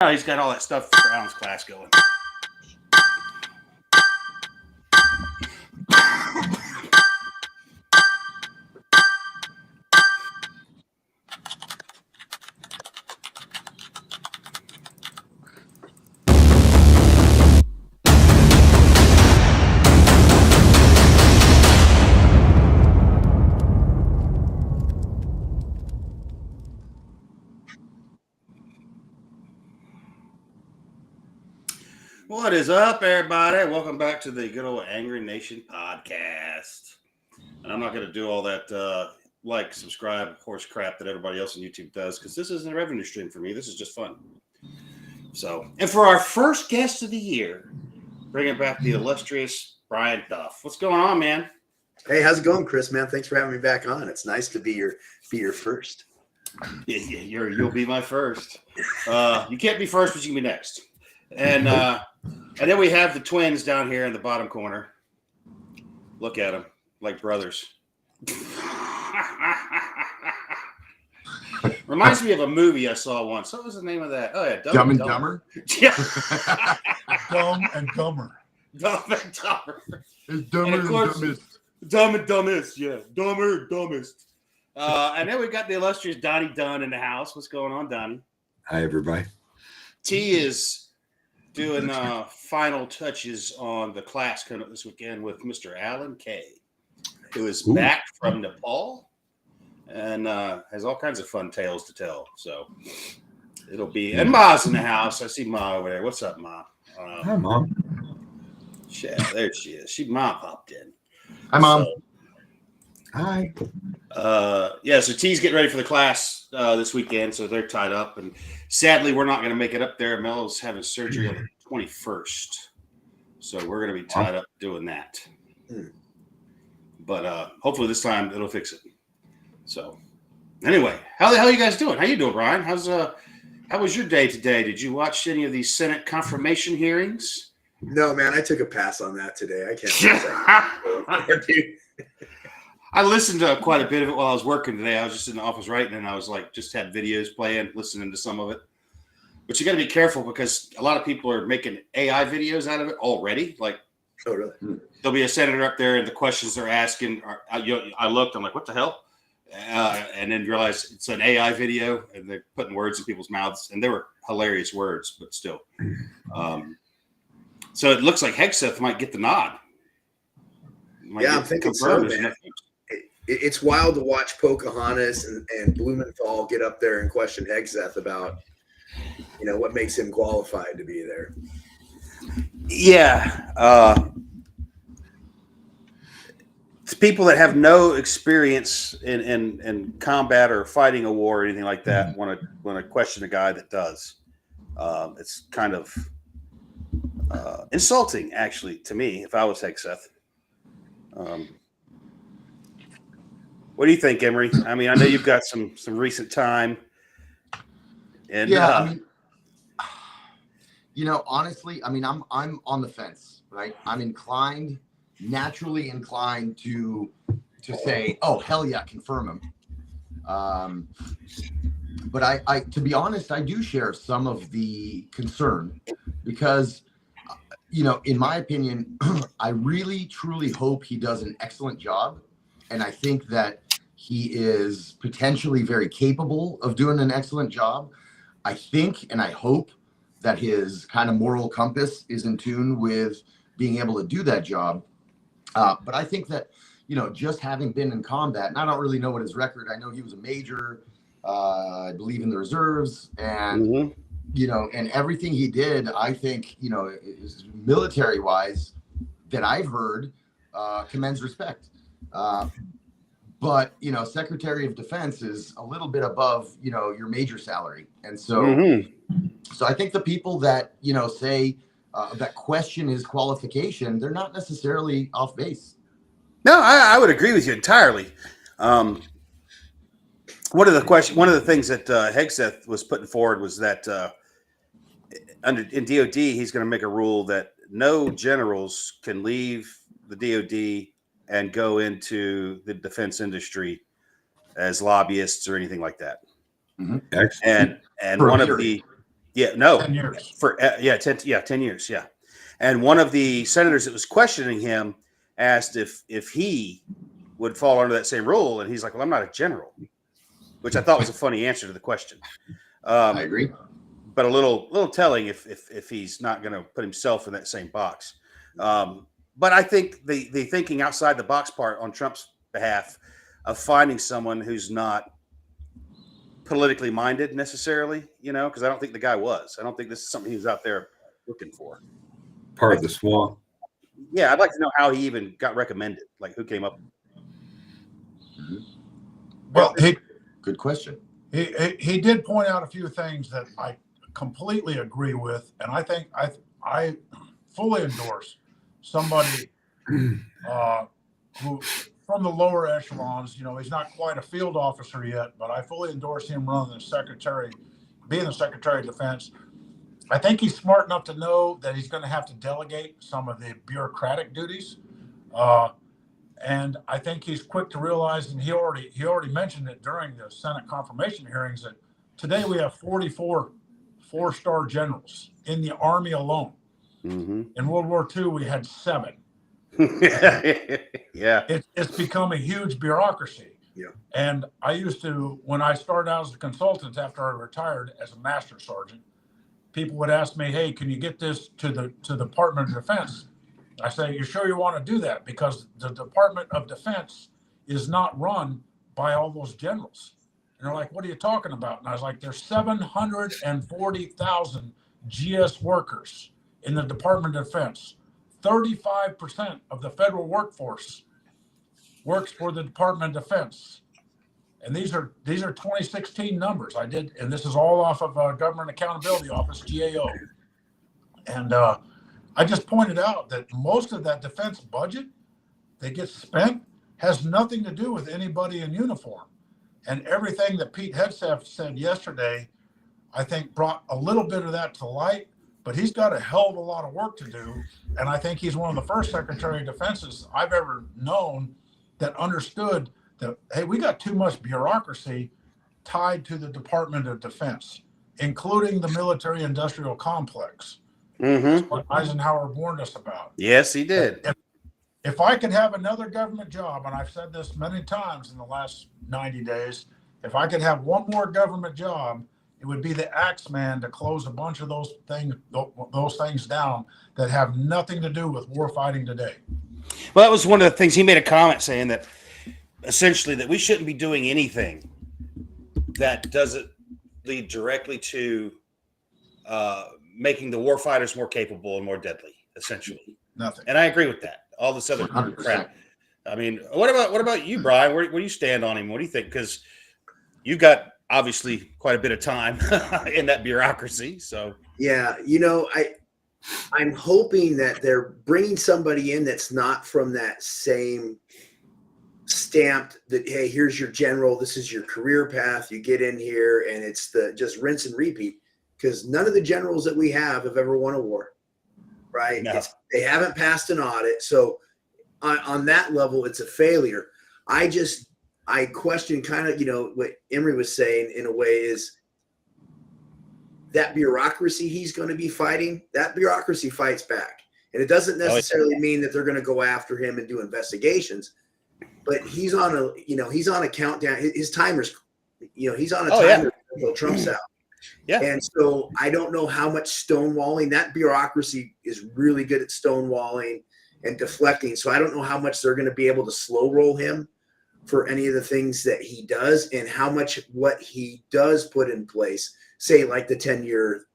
Oh, he's got all that stuff for Alan's class going. What is up, everybody? Welcome back to the good old Angery Nation Podcast. And I'm not going to do all that like, subscribe, horse crap that everybody else on YouTube does, because this isn't a revenue stream for me. This is just fun. So, and for our first guest of the year, bringing back the illustrious Brian Duff. What's going on, man? Hey, how's it going, Chris, man? Thanks for having me back on. It's nice to be your first. Yeah, you'll be my first. You can't be first, but you can be next. And then we have the twins down here in the bottom corner. Look at them, like brothers. Reminds me of a movie I saw once. What was the name of that? Oh, yeah. Dumb and Dumber? Yeah. Dumb and Dumber. Dumb and Dumber. It's dumber and dumbest. Dumb and dumbest, yeah. Dumber, dumbest. And then we got the illustrious Donnie Dunn in the house. What's going on, Donnie? Hi, everybody. T is doing final touches on the class coming up this weekend with Mr. Alan K, who is back from Nepal and has all kinds of fun tales to tell. So it'll be, and Ma's in the house. I see Ma over there. What's up, Ma? Hi, Mom. Yeah, there she is. Ma popped in. Hi, Mom. So, Hi. So T's getting ready for the class this weekend, so they're tied up, and sadly we're not going to make it up there. Melo's having surgery on the 21st, so we're going to be tied up doing that. But hopefully this time it'll fix it. So anyway, how the hell are you guys doing? How you doing, Brian? How was your day today? Did you watch any of these Senate confirmation hearings? No, man, I took a pass on that today. I can't. I listened to quite a bit of it while I was working today. I was just in the office writing, and I was like, just had videos playing, listening to some of it. But you got to be careful because a lot of people are making AI videos out of it already. Like, oh, really? There'll be a senator up there, and the questions they're asking, I looked, I'm like, what the hell? And then realized it's an AI video, and they're putting words in people's mouths, and they were hilarious words, but still. So it looks like Hegseth might get the nod. I'm thinking so, man. It's wild to watch Pocahontas and Blumenthal get up there and question Hegseth about, what makes him qualified to be there. Yeah. It's people that have no experience in combat or fighting a war or anything like that want to question a guy that does. It's kind of insulting, actually, to me, if I was Hegseth. What do you think, Imri? I mean, I know you've got some recent time. And yeah, honestly, I'm on the fence, right? I'm naturally inclined to say, oh, hell yeah, confirm him. But I to be honest, I do share some of the concern because, in my opinion, I really, truly hope he does an excellent job. And I think that he is potentially very capable of doing an excellent job. I think and I hope that his kind of moral compass is in tune with being able to do that job. But I think that, just having been in combat, and I don't really know what his record, I know he was a major, I believe in the reserves, and, and everything he did, I think, military-wise, that I've heard, commends respect. But, Secretary of Defense is a little bit above, your major salary. And so, so I think the people that, say that question his qualification, they're not necessarily off base. No, I would agree with you entirely. One of the things that Hegseth was putting forward was that in DOD, he's going to make a rule that no generals can leave the DOD and go into the defense industry as lobbyists or anything like that. Excellent. And one of the Yeah, no, 10 years. For 10 years, yeah. And one of the senators that was questioning him asked if he would fall under that same rule, and he's like, "Well, I'm not a general," which I thought was a funny answer to the question. I agree, but a little telling if he's not going to put himself in that same box. But I think the thinking outside the box part on Trump's behalf of finding someone who's not politically minded necessarily, because I don't think the guy was. I don't think this is something he was out there looking for. Part of the swamp. Yeah, I'd like to know how he even got recommended, like who came up. Well, good question. He did point out a few things that I completely agree with, and I think I fully endorse somebody who from the lower echelons. He's not quite a field officer yet, but I fully endorse him being the Secretary of Defense. I think he's smart enough to know that he's going to have to delegate some of the bureaucratic duties. And I think he's quick to realize, and he already mentioned it during the Senate confirmation hearings, that today we have 44 four-star generals in the Army alone. Mm-hmm. In World War II, we had 7. Yeah. It's become a huge bureaucracy. Yeah. And I used to, when I started out as a consultant after I retired as a master sergeant, people would ask me, "Hey, can you get this to the Department of Defense?" I say, "You sure you want to do that? Because the Department of Defense is not run by all those generals." And they're like, "What are you talking about?" And I was like, "There's 740,000 GS workers in the Department of Defense. 35% of the federal workforce works for the Department of Defense." And these are 2016 numbers I did, and this is all off of Government Accountability Office, GAO. And I just pointed out that most of that defense budget that gets spent has nothing to do with anybody in uniform. And everything that Pete Hegseth said yesterday, I think brought a little bit of that to light, but he's got a hell of a lot of work to do. And I think he's one of the first Secretary of Defenses I've ever known that understood that, hey, we got too much bureaucracy tied to the Department of Defense, including the military-industrial complex. Mm-hmm. What Eisenhower warned us about. Yes, he did. If I could have another government job, and I've said this many times in the last 90 days, if I could have one more government job, it would be the Axeman to close a bunch of those things down that have nothing to do with war fighting today. Well, that was one of the things he made a comment saying that essentially that we shouldn't be doing anything that doesn't lead directly to making the war fighters more capable and more deadly, essentially. Nothing. And I agree with that. All this other 100%. crap. I mean, what about you, Brian? Where do you stand on him? What do you think? Because you've got obviously quite a bit of time in that bureaucracy. So yeah, I'm hoping that they're bringing somebody in that's not from that same stamped that, hey, here's your general, this is your career path, you get in here and it's the just rinse and repeat, because none of the generals that we have ever won a war, right? No. They haven't passed an audit. So on that level, it's a failure. I question kind of, what Imri was saying in a way is that bureaucracy he's going to be fighting, that bureaucracy fights back. And it doesn't necessarily mean that they're going to go after him and do investigations, but he's on a countdown. His timer's, he's on a timer until Trump's out. Yeah. And so I don't know how much stonewalling. That bureaucracy is really good at stonewalling and deflecting. So I don't know how much they're going to be able to slow roll him for any of the things that he does, and how much what he does put in place, say like the 10-year,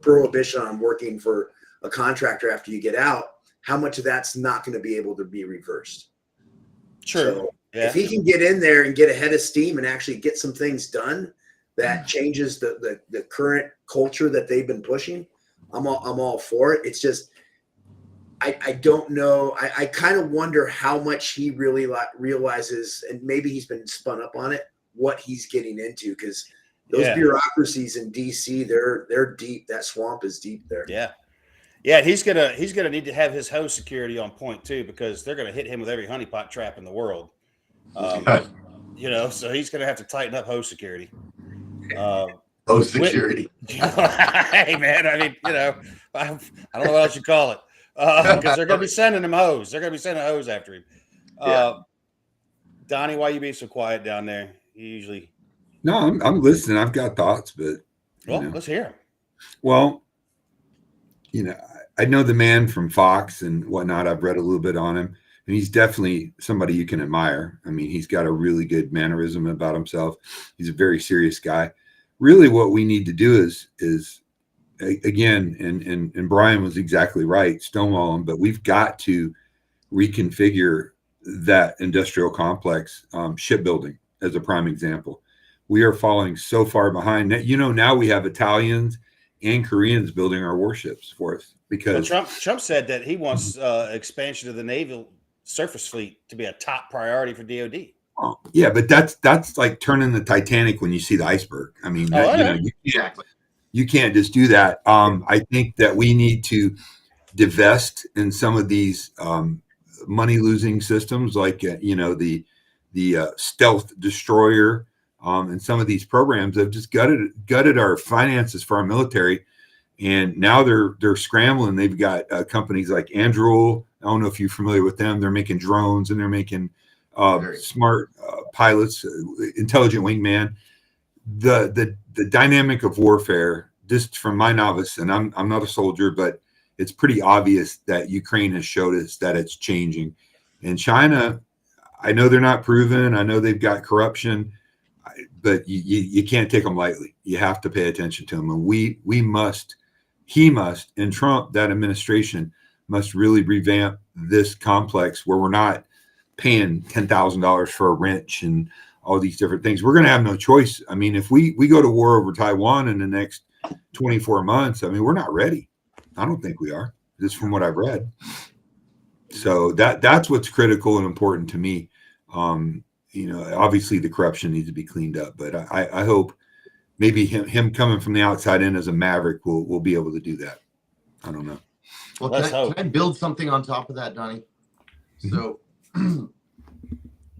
prohibition on working for a contractor after you get out, how much of that's not going to be able to be reversed. Sure. So if he can get in there and get ahead of steam and actually get some things done that changes the current culture that they've been pushing, I'm all for it. It's just, I don't know. I kind of wonder how much he really realizes, and maybe he's been spun up on it, what he's getting into, because those bureaucracies in DC, they're deep. That swamp is deep there. Yeah. Yeah, he's gonna need to have his hose security on point too, because they're gonna hit him with every honeypot trap in the world. So he's gonna have to tighten up hose security. Oh, security. Hey, man, I mean, I don't know what else you call it. Because they're going to be sending him hose. They're going to be sending hose after him. Donnie, why you being so quiet down there? You usually... No, I'm listening. I've got thoughts, but... let's hear them. Well, I know the man from Fox and whatnot. I've read a little bit on him, and he's definitely somebody you can admire. I mean, he's got a really good mannerism about himself. He's a very serious guy. Really, what we need to do is again, and Brian was exactly right, stonewall him, but we've got to reconfigure that industrial complex, shipbuilding as a prime example. We are falling so far behind. Now we have Italians and Koreans building our warships for us because Trump said that he wants expansion of the naval surface fleet to be a top priority for DOD. Oh, yeah, but that's like turning the Titanic when you see the iceberg. I mean, you can't just do that. I think that we need to divest in some of these money losing systems, like the stealth destroyer. And some of these programs have just gutted our finances for our military, and now they're scrambling. They've got companies like Angery. I don't know if you're familiar with them. They're making drones and they're making smart pilots, intelligent wingman. The dynamic of warfare, just from my novice, and I'm not a soldier, but it's pretty obvious that Ukraine has showed us that it's changing. And China, I know they're not proven. I know they've got corruption. But you can't take them lightly. You have to pay attention to them. And he must, and Trump, that administration must really revamp this complex where we're not paying $10,000 for a wrench and all these different things. We're going to have no choice. I mean, if we go to war over Taiwan in the next 24 months, I mean, we're not ready. I don't think we are, just from what I've read. So that's what's critical and important to me. Obviously the corruption needs to be cleaned up, but I hope maybe him coming from the outside in as a maverick will be able to do that. I don't know. Well, can I build something on top of that, Donnie? Mm-hmm. So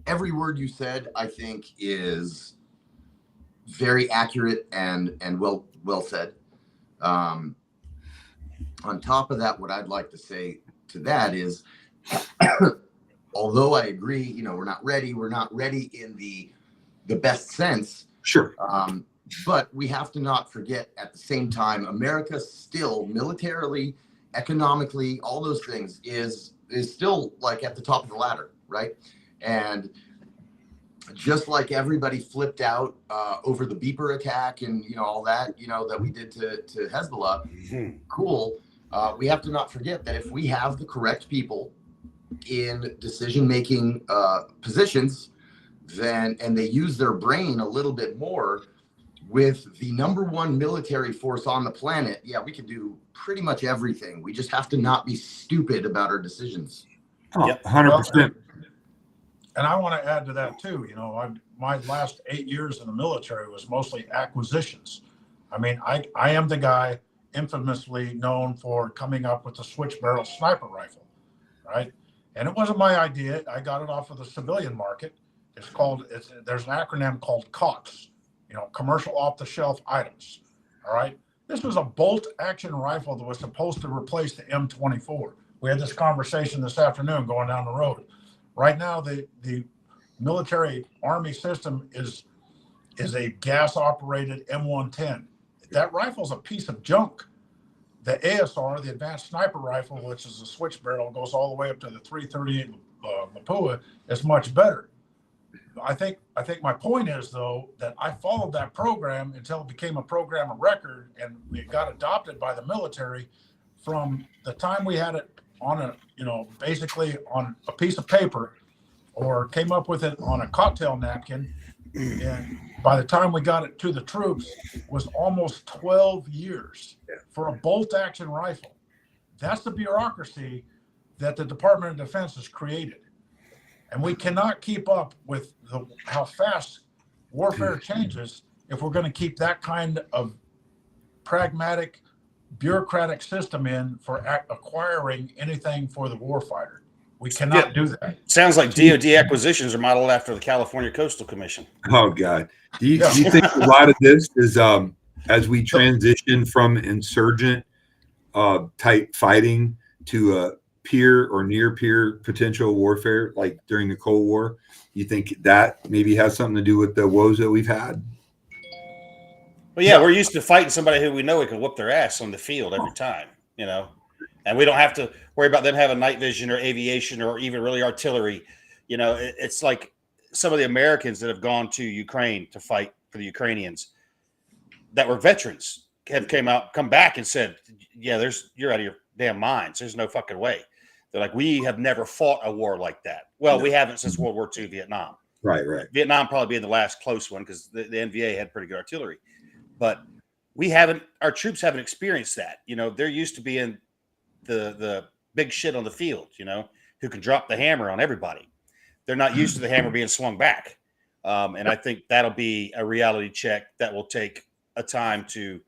every word you said, I think, is very accurate and well said. On top of that, what I'd like to say to that is, although I agree, we're not ready. We're not ready in the best sense. Sure. But we have to not forget at the same time, America still militarily, economically, all those things is still like at the top of the ladder, right? And just like everybody flipped out over the beeper attack and all that, that we did to Hezbollah, mm-hmm. Cool. We have to not forget that if we have the correct people in decision-making positions, and they use their brain a little bit more with the number one military force on the planet, we can do pretty much everything. We just have to not be stupid about our decisions. Oh, yep. 100%. And I want to add to that too. My last 8 years in the military was mostly acquisitions. I mean, I am the guy infamously known for coming up with the switch barrel sniper rifle, right? And it wasn't my idea. I got it off of the civilian market. There's an acronym called COTS, commercial off-the-shelf items. All right. This was a bolt action rifle that was supposed to replace the M24. We had this conversation this afternoon going down the road. Right now, the military army system is a gas-operated M110. That rifle's a piece of junk. The ASR, the advanced sniper rifle, which is a switch barrel, goes all the way up to the 338 Mapua, is much better. I think my point is, though, that I followed that program until it became a program of record, and it got adopted by the military. From the time we had it on basically on a piece of paper, or came up with it on a cocktail napkin, and by the time we got it to the troops, was almost 12 years for a bolt action rifle. That's the bureaucracy that the Department of Defense has created. And we cannot keep up with how fast warfare changes if we're going to keep that kind of pragmatic, bureaucratic system in for acquiring anything for the warfighter. We cannot do that. Sounds like DOD acquisitions are modeled after the California Coastal Commission. Oh, God. Do you think a lot of this is as we transition from insurgent type fighting to a peer or near peer potential warfare, like during the Cold War, you think that maybe has something to do with the woes that we've had? Well, yeah, we're used to fighting somebody who we know we can whoop their ass on the field every time, and we don't have to worry about them having night vision or aviation or even really artillery. It's like some of the Americans that have gone to Ukraine to fight for the Ukrainians that were veterans have come back and said, yeah, you're out of your damn minds. There's no fucking way. They're like, we have never fought a war like that. Well, we haven't since World War II, Vietnam. Right. Vietnam probably being the last close one because the NVA had pretty good artillery. But our troops haven't experienced that. They're used to being the big shit on the field, who can drop the hammer on everybody. They're not used to the hammer being swung back. And I think that'll be a reality check that will take a time to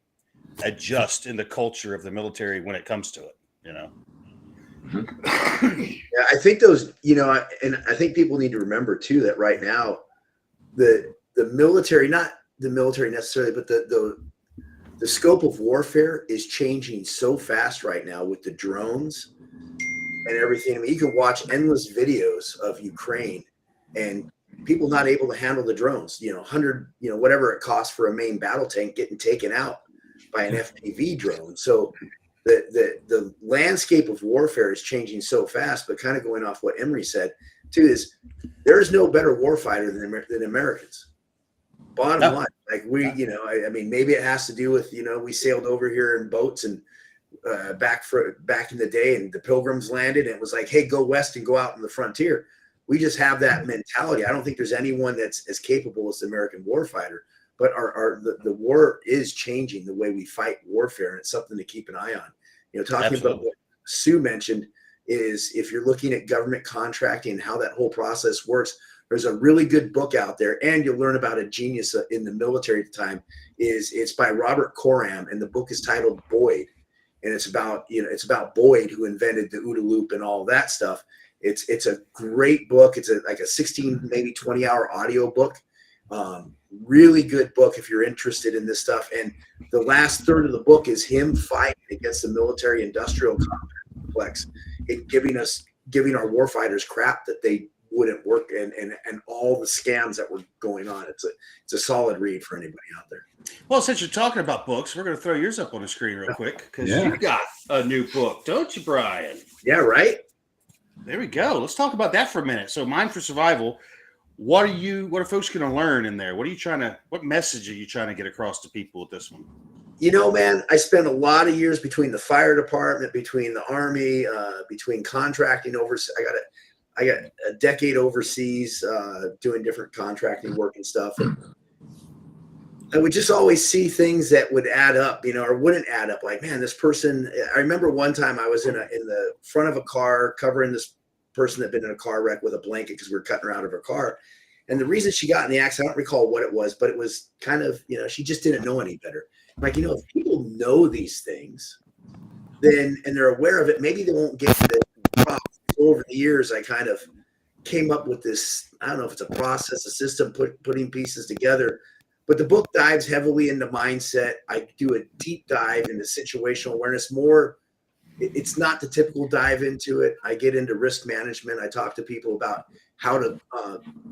adjust in the culture of the military when it comes to it, Yeah, I think those, and I think people need to remember too that right now, the military, not the military necessarily, but the scope of warfare is changing so fast right now with the drones and everything. I mean, you can watch endless videos of Ukraine and people not able to handle the drones, 100, whatever it costs for a main battle tank getting taken out by an FPV drone. So the landscape of warfare is changing so fast, but kind of going off what Imri said too, is there is no better warfighter than Americans. Bottom line, like I mean, maybe it has to do with, we sailed over here in boats and back in the day, and the Pilgrims landed and it was like, hey, go west and go out in the frontier. We just have that mentality. I don't think there's anyone that's as capable as the American warfighter, but the war is changing the way we fight warfare, and it's something to keep an eye on. Talking Absolutely. about what Sue mentioned is, if you're looking at government contracting and how that whole process works, there's a really good book out there, and you'll learn about a genius in the military at the time. It's by Robert Coram, and the book is titled Boyd, and it's about Boyd, who invented the OODA loop and all that stuff. It's a great book. It's like a 16, maybe 20-hour audio book. Really good book if you're interested in this stuff. And the last third of the book is him fighting against the military-industrial complex, giving our warfighters crap that they wouldn't work, and all the scams that were going on. It's a solid read for anybody out there. Well, since you're talking about books, we're going to throw yours up on the screen real quick, because you got a new book, don't you, Brian? Yeah, right. There we go. Let's talk about that for a minute. So, Mind for Survival. What are folks going to learn in there? What message are you trying to get across to people with this one? Man, I spent a lot of years between the fire department, between the Army, between contracting overseas. I got a decade overseas doing different contracting work and stuff. And I would just always see things that would add up, or wouldn't add up. Like, man, this person. I remember one time I was in the front of a car covering this person that had been in a car wreck with a blanket because we were cutting her out of her car. And the reason she got in the accident, I don't recall what it was, but it was kind of, she just didn't know any better. Like, if people know these things, then, and they're aware of it, maybe they won't get the problem. Over the years, I kind of came up with this, I don't know if it's a process, a system, putting pieces together, but the book dives heavily into mindset. I do a deep dive into situational awareness. It's not the typical dive into it. I get into risk management. I talk to people about how to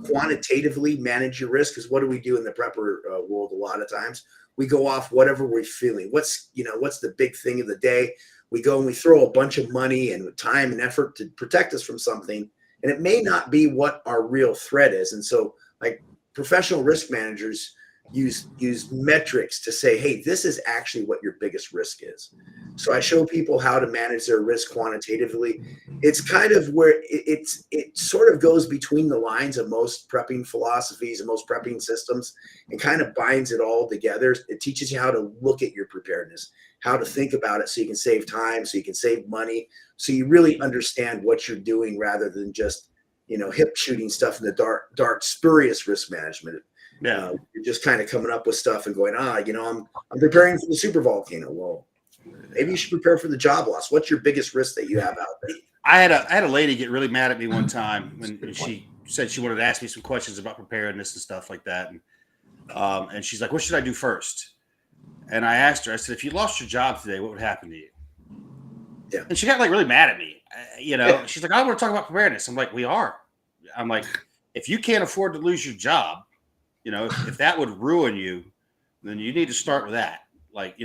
quantitatively manage your risk, because what do we do in the prepper world a lot of times? We go off whatever we're feeling. What's the big thing of the day? We go and we throw a bunch of money and time and effort to protect us from something, and it may not be what our real threat is. And so, like, professional risk managers use metrics to say, hey, this is actually what your biggest risk is. So I show people how to manage their risk quantitatively. It's kind of where it sort of goes between the lines of most prepping philosophies and most prepping systems, and kind of binds it all together. It teaches you how to look at your preparedness, how to think about it, so you can save time, so you can save money, so you really understand what you're doing, rather than just, hip shooting stuff in the dark, spurious risk management. Yeah, you're just kind of coming up with stuff and going, I'm preparing for the super volcano. Well, maybe you should prepare for the job loss. What's your biggest risk that you have out there? I had a lady get really mad at me one time when she said she wanted to ask me some questions about preparedness and stuff like that, and she's like, "What should I do first?" And I asked her, I said, if you lost your job today, what would happen to you? Yeah. And she got like really mad at me. She's like, I want to talk about preparedness. I'm like, we are. I'm like, if you can't afford to lose your job, if that would ruin you, then you need to start with that. Like,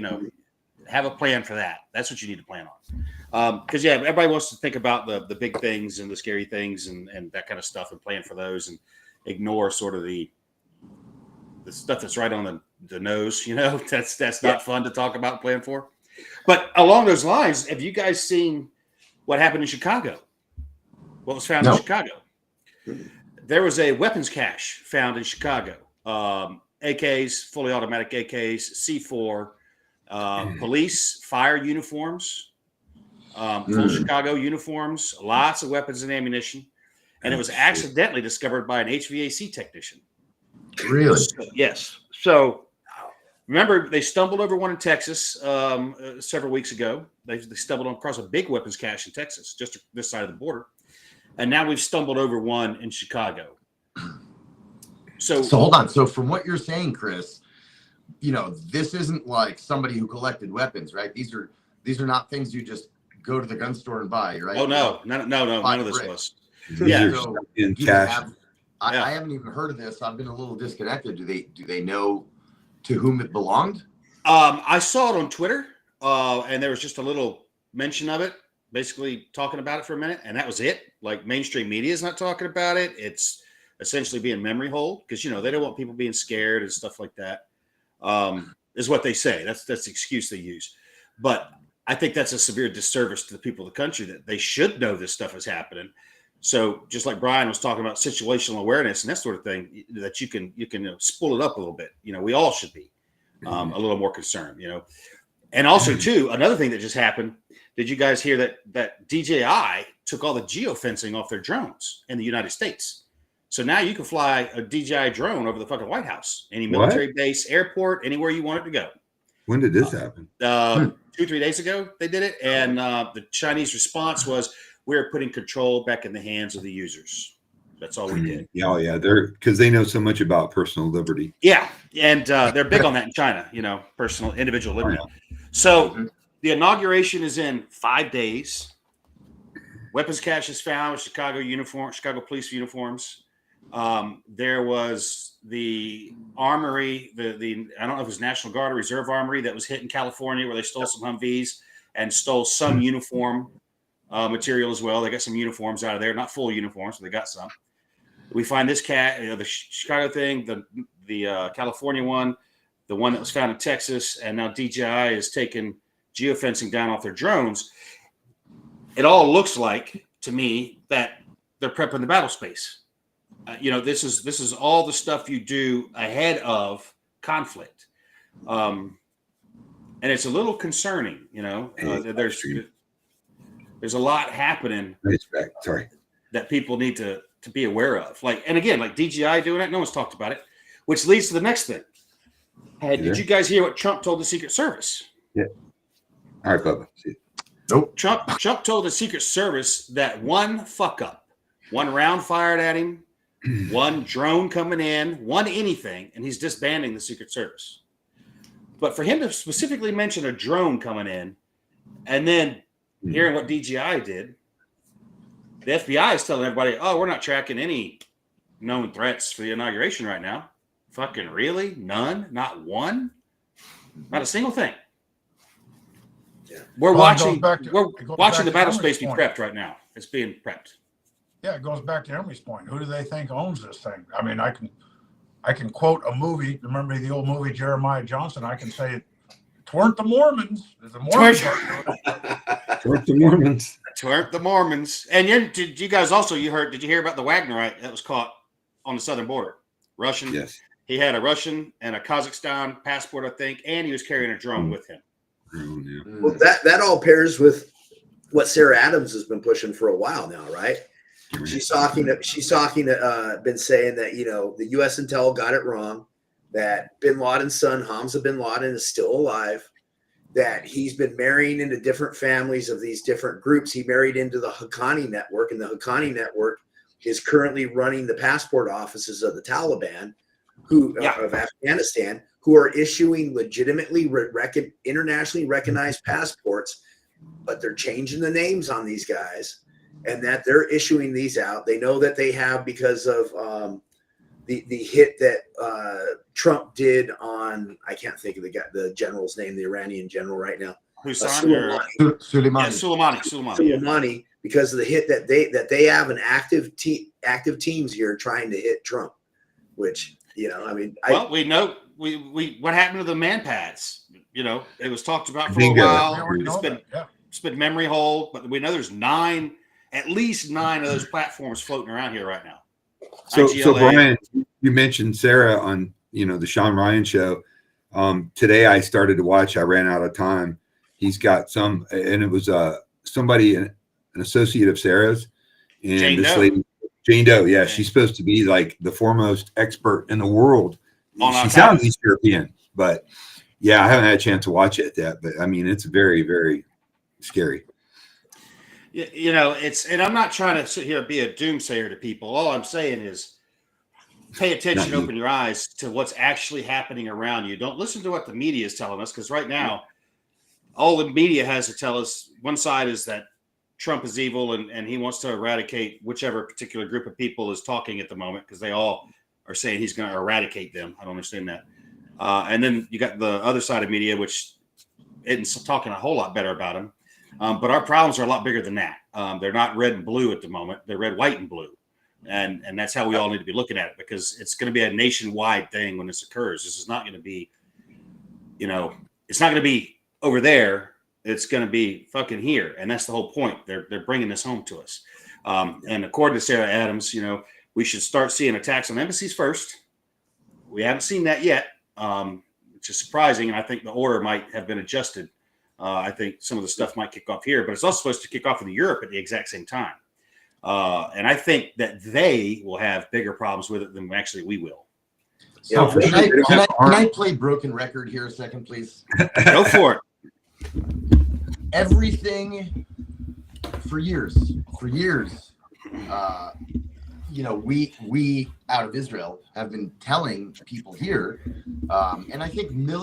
have a plan for that. That's what you need to plan on. Because everybody wants to think about the big things and the scary things and that kind of stuff and plan for those and ignore sort of the stuff that's right on the nose. That's not fun to talk about and plan for. But along those lines, have you guys seen what happened in Chicago? What was found in Chicago? There was a weapons cache found in Chicago. AKs, fully automatic AKs, C4, police, fire uniforms, full Chicago uniforms, lots of weapons and ammunition. And it was accidentally discovered by an HVAC technician. Really? Yes. So remember, they stumbled over one in Texas several weeks ago. They stumbled across a big weapons cache in Texas, just this side of the border. And now we've stumbled over one in Chicago. So hold on. So from what you're saying, Chris, this isn't like somebody who collected weapons, right? These are not things you just go to the gun store and buy, right? Oh no, none of this was. Yeah. So In cash. I haven't even heard of this. I've been a little disconnected. Do they know to whom it belonged? I saw it on Twitter, and there was just a little mention of it, basically talking about it for a minute, and that was it. Like, mainstream media is not talking about it. It's essentially being memory hold because they don't want people being scared and stuff like that. Is what they say. That's the excuse they use. But I think that's a severe disservice to the people of the country that they should know this stuff is happening. So just like Brian was talking about situational awareness and that sort of thing, that you can spool it up a little bit. We all should be a little more concerned. And also too, another thing that just happened. Did you guys hear that DJI took all the geofencing off their drones in the United States? So now you can fly a DJI drone over the fucking White House, any military base, airport, anywhere you want it to go. When did this happen? 2-3 days ago, they did it. And the Chinese response was, we're putting control back in the hands of the users. That's all we did. Yeah. They're because they know so much about personal liberty. Yeah. And they're big on that in China, personal, individual liberty. So the inauguration is in 5 days. Weapons cache is found, Chicago police uniforms. There was the armory, the I don't know if it was National Guard or Reserve Armory that was hit in California where they stole some Humvees and stole some uniform material as well. They got some uniforms out of there, not full uniforms, but they got some. We find this the Chicago thing, the California one, the one that was found in Texas, and now DJI is taking geofencing down off their drones. It all looks like to me that they're prepping the battle space. This is all the stuff you do ahead of conflict, and it's a little concerning. There's a lot happening that people need to be aware of. And again, like DJI doing it, no one's talked about it, which leads to the next thing. Hey, did you guys hear what Trump told the Secret Service? Yeah. All right, Bubba. See you. Nope. Trump told the Secret Service that one fuck up, one round fired at him, one drone coming in, one anything, and he's disbanding the Secret Service. But for him to specifically mention a drone coming in and then hearing what DJI did, the FBI is telling everybody, oh, we're not tracking any known threats for the inauguration right now. Fucking really? None? Not one? Not a single thing. Yeah. We're watching the battle space be prepped right now. It's being prepped. Yeah, it goes back to Imri's point. Who do they think owns this thing? I mean, I can quote a movie. Remember the old movie Jeremiah Johnson? I can say, "Tweren't the Mormons." The Mormons. Tweren't the Mormons. Tweren't the Mormons. And did you guys also? Did you hear about the Wagnerite that was caught on the southern border? Russian. Yes. He had a Russian and a Kazakhstan passport, I think, and he was carrying a drone with him. Oh, yeah. Well, that all pairs with what Sarah Adams has been pushing for a while now, right? She's been saying that, the U.S. intel got it wrong, that bin Laden's son, Hamza bin Laden, is still alive, that he's been marrying into different families of these different groups. He married into the Haqqani network, and the Haqqani network is currently running the passport offices of the Taliban, of Afghanistan, who are issuing legitimately internationally recognized passports, but they're changing the names on these guys, and that they're issuing these out. They know that they have because of the hit that Trump did on, I can't think of the general's name, the Iranian general right now. Soleimani, because of the hit that they have an active teams here trying to hit Trump, which, you know, I mean, we know we what happened to the man pads? You know, it was talked about for a while. It's been memory hole, but we know there's at least nine of those platforms floating around here right now. So Brian, you mentioned Sarah on, you know, the Sean Ryan show. Today I started to watch. I ran out of time. He's got and it was somebody, an associate of Sarah's, and Jane this Doe. lady, Jane Doe. Yeah, she's supposed to be like the foremost expert in the world. She sounds East European, but yeah, I haven't had a chance to watch it yet. But I mean, it's very, very scary. You know, and I'm not trying to sit here and be a doomsayer to people. All I'm saying is pay attention, open your eyes to what's actually happening around you. Don't listen to what the media is telling us, because right now, all the media has to tell us, one side is that Trump is evil and he wants to eradicate whichever particular group of people is talking at the moment, because they all are saying he's going to eradicate them. I don't understand that. And then you got the other side of media, which isn't talking a whole lot better about him. But our problems are a lot bigger than that. They're not red and blue at the moment. They're red, white, and blue. And that's how we all need to be looking at it, because it's going to be a nationwide thing when this occurs. This is not going to be, you know, it's not going to be over there. It's going to be fucking here. And that's the whole point. They're bringing this home to us. And according to Sarah Adams, you know, we should start seeing attacks on embassies first. We haven't seen that yet, which is surprising. And I think the order might have been adjusted. I think some of the stuff might kick off here, but it's also supposed to kick off in Europe at the exact same time. And I think that they will have bigger problems with it than actually we will. So can I play broken record here a second, please? Go for it. Everything for years, you know, we out of Israel have been telling people here, and I think many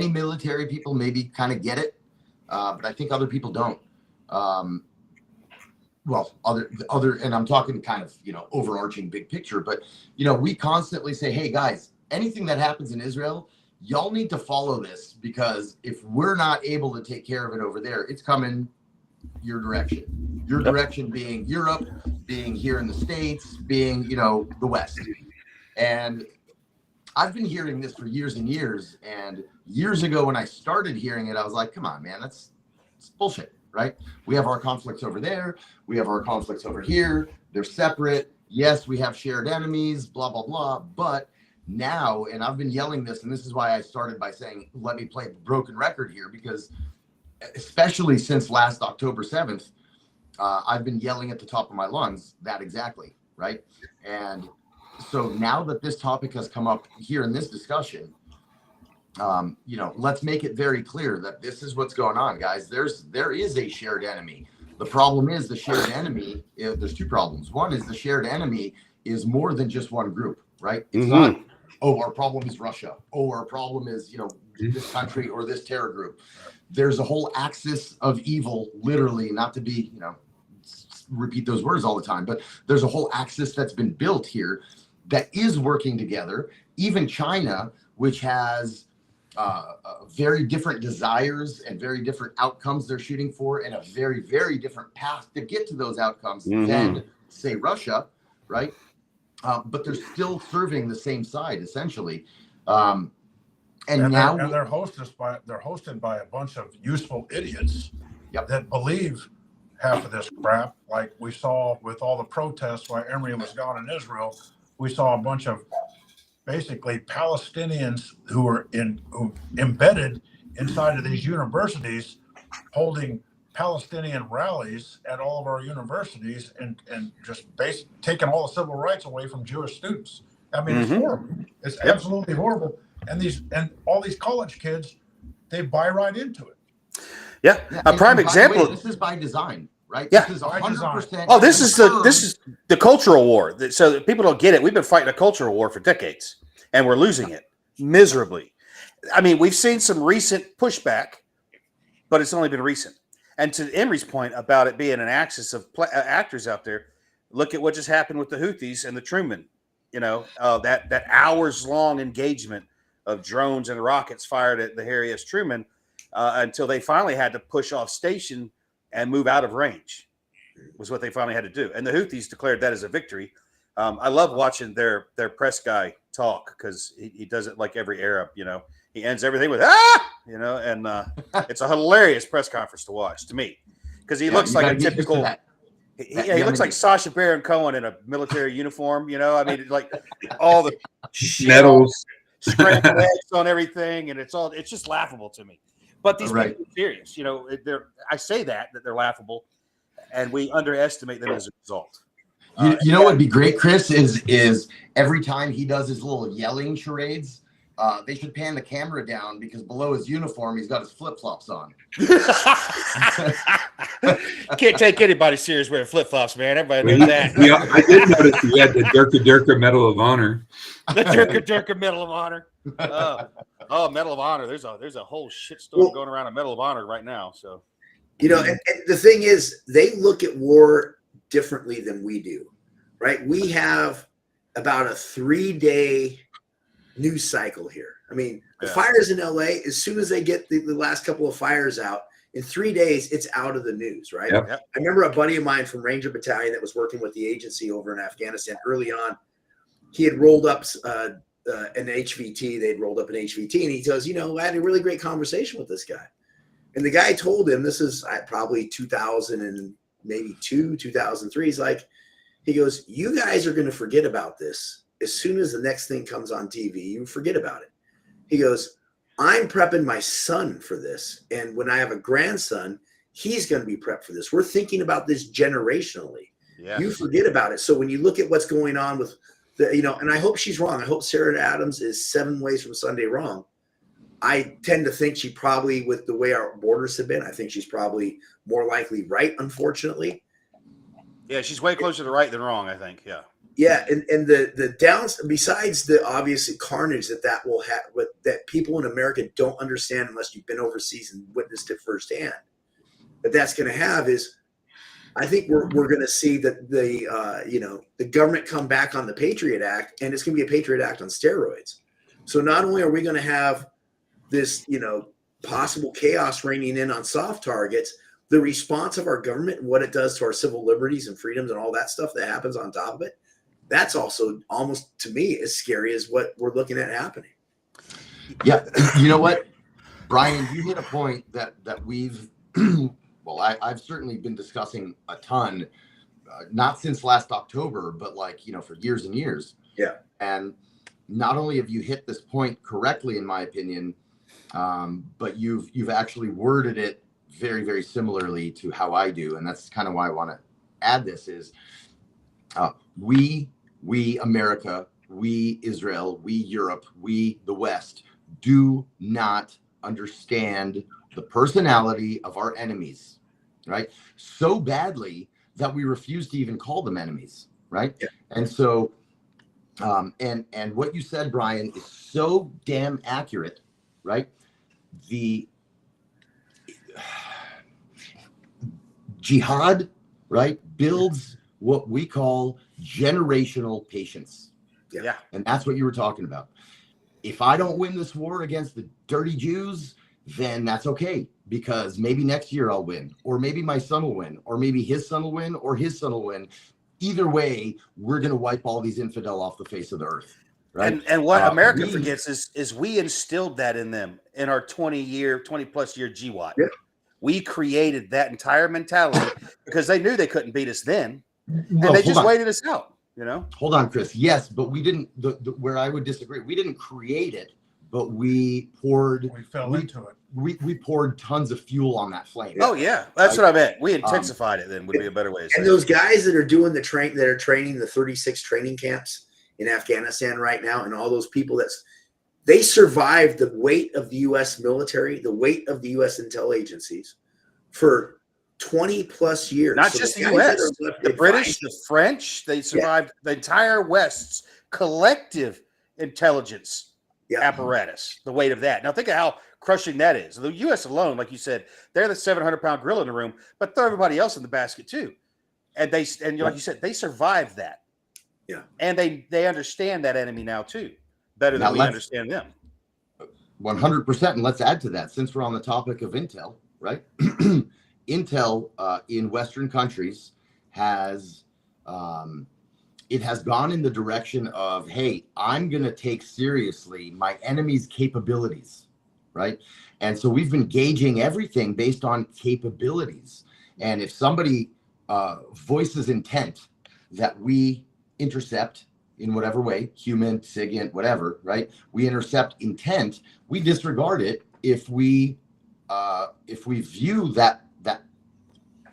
military people maybe kind of get it, but I think other people don't. Well, other, and I'm talking kind of, you know, overarching big picture, but, you know, we constantly say, hey guys, anything that happens in Israel, y'all need to follow this, because if we're not able to take care of it over there, it's coming your direction. Your direction being Europe, being here in the States, being, you know, the West. And I've been hearing this for years and years. And years ago, when I started hearing it, I was like, come on, man, it's bullshit, right? We have our conflicts over there. We have our conflicts over here. They're separate. Yes, we have shared enemies, blah, blah, blah. But now, and I've been yelling this, and this is why I started by saying, let me play broken record here, because especially since last October 7th, I've been yelling at the top of my lungs that exactly, right? And so now that this topic has come up here in this discussion, you know, let's make it very clear that this is what's going on, guys. There is a shared enemy. The problem is the shared enemy. There's two problems. One is the shared enemy is more than just one group, right? It's not, oh, our problem is Russia. Oh, our problem is, you know, this country or this terror group. There's a whole axis of evil, literally, not to be, you know, repeat those words all the time, but there's a whole axis that's been built here that is working together. Even China, which has very different desires and very different outcomes they're shooting for, and a very, very different path to get to those outcomes than, say, Russia, right? But they're still serving the same side, essentially. And now they're hosted by a bunch of useful idiots that believe half of this crap. Like we saw with all the protests while Imri was gone in Israel, we saw a bunch of basically Palestinians who are embedded inside of these universities, holding Palestinian rallies at all of our universities, and just taking all the civil rights away from Jewish students. I mean, it's horrible. It's absolutely horrible. And all these college kids, they buy right into it. Yeah, a prime example. This is by design, right? Yeah. This is 100%. Oh, this is the cultural war. So that people don't get it. We've been fighting a cultural war for decades, and we're losing it. miserably. I mean, we've seen some recent pushback, but it's only been recent. And to Imri's point about it being an axis of actors out there, look at what just happened with the Houthis and the Truman. That hours-long engagement of drones and rockets fired at the Harry S. Truman until they finally had to push off station and move out of range, was what they finally had to do. And the Houthis declared that as a victory. I love watching their press guy talk because he does it like every Arab, He ends everything with, and it's a hilarious press conference to watch, to me, because he looks like a typical – he looks like Sacha Baron Cohen in a military uniform, I mean, like all the medals, scrambled eggs on everything, and it's just laughable to me. But these people are serious, I say that they're laughable, and we underestimate them as a result. You know what'd be great, Chris, is every time he does his little yelling charades, they should pan the camera down because below his uniform, he's got his flip-flops on. Can't take anybody serious wearing flip-flops, man. Everybody knows that. I did notice he had the Durka Medal of Honor. The Durka Medal of Honor. Medal of Honor. There's a whole shitstorm going around a Medal of Honor right now. So, and the thing is, they look at war differently than we do, right? We have about a 3-day news cycle here. I mean, the fires in LA, as soon as they get the last couple of fires out, in 3 days, it's out of the news, right? Yep. I remember a buddy of mine from Ranger Battalion that was working with the agency over in Afghanistan early on. He had rolled up an HVT. They'd rolled up an HVT, and he goes, I had a really great conversation with this guy. And the guy told him, this is probably 2002, 2003. He's like, he goes, you guys are going to forget about this. As soon as the next thing comes on TV, you forget about it. He goes, I'm prepping my son for this. And when I have a grandson, he's going to be prepped for this. We're thinking about this generationally. Yeah. You forget about it. So when you look at what's going on with and I hope she's wrong. I hope Sarah Adams is 7 ways from Sunday wrong. I tend to think she probably, with the way our borders have been, I think she's probably more likely right, unfortunately. Yeah, she's way closer to right than wrong, I think. Yeah. Yeah, and the downs, besides the obvious carnage that will have, that people in America don't understand unless you've been overseas and witnessed it firsthand, that's going to have is, I think we're going to see that the government come back on the Patriot Act, and it's going to be a Patriot Act on steroids. So not only are we going to have this possible chaos reigning in on soft targets, the response of our government and what it does to our civil liberties and freedoms and all that stuff that happens on top of it, that's also almost, to me, as scary as what we're looking at happening. Yeah. You know what, Brian, you hit a point that we've, I've certainly been discussing a ton, not since last October, but for years and years. Yeah. And not only have you hit this point correctly, in my opinion, but you've actually worded it very, very similarly to how I do. And that's kind of why I want to add this is we America, we Israel, we Europe, we the West do not understand the personality of our enemies, right? So badly that we refuse to even call them enemies, right? Yeah. And so, and what you said, Brian, is so damn accurate, right? The jihad, right, builds what we call generational patience. Yeah. And that's what you were talking about. If I don't win this war against the dirty Jews, then that's okay, because maybe next year I'll win, or maybe my son will win, or maybe his son will win, or his son will win. Either way, we're going to wipe all these infidel off the face of the earth. Right. And what America forgets is we instilled that in them in our 20 plus year GWAT. Yeah. We created that entire mentality because they knew they couldn't beat us then. No, and they just waited us out, Hold on, Chris. Yes, but we didn't, where I would disagree, we didn't create it, but we fell into it. We poured tons of fuel on that flame. Oh yeah. That's what I meant. We intensified it then would be a better way to say and those guys that are doing that are training the 36 training camps in Afghanistan right now, and all those people they survived the weight of the U.S. military, the weight of the U.S. intel agencies for 20 plus years. Not just the U.S., the British, the French, they survived the entire West's collective intelligence apparatus, the weight of that. Now think of how crushing that is. The U.S. alone, like you said, they're the 700-pound gorilla in the room, but throw everybody else in the basket too. And like you said, they survived that. Yeah. And they understand that enemy now too, better than we understand them. 100%. And let's add to that, since we're on the topic of intel, right? Intel in Western countries has gone in the direction of, hey, I'm going to take seriously my enemy's capabilities, right? And so we've been gauging everything based on capabilities. And if somebody voices intent that we intercept in whatever way, human, SIGINT, whatever, right? We intercept intent, we disregard it if we view that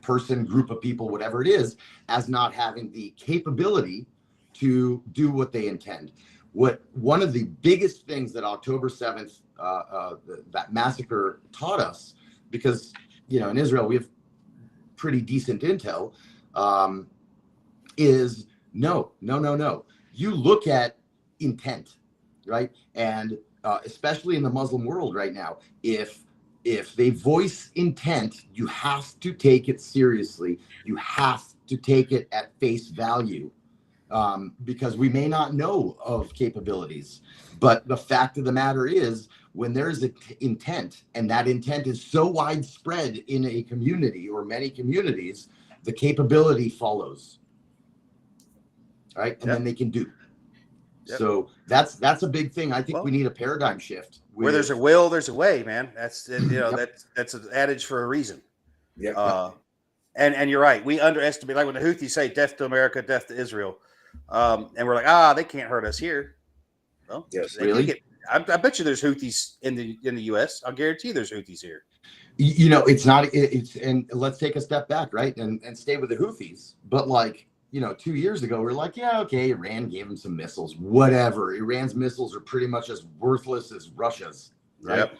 person, group of people, whatever it is, as not having the capability to do what they intend. One of the biggest things that October 7th, that massacre taught us, because, in Israel, we have pretty decent intel, is no. You look at intent, right? And especially in the Muslim world right now, if they voice intent, you have to take it seriously. You have to take it at face value, because we may not know of capabilities. But the fact of the matter is, when there's an intent, and that intent is so widespread in a community or many communities, the capability follows, right? And then they can do. So that's a big thing. I think we need a paradigm shift. Where there's a will, there's a way, man. That's that's an adage for a reason. Yeah. And you're right. We underestimate, like when the Houthis say "death to America, death to Israel," and we're like, they can't hurt us here. Well, yes, really. I bet you there's Houthis in the U.S. I'll guarantee there's Houthis here. It's not. And let's take a step back, right, and stay with the Houthis. But 2 years ago, we're like, yeah, okay, Iran gave them some missiles, whatever. Iran's missiles are pretty much as worthless as Russia's, right? Yep.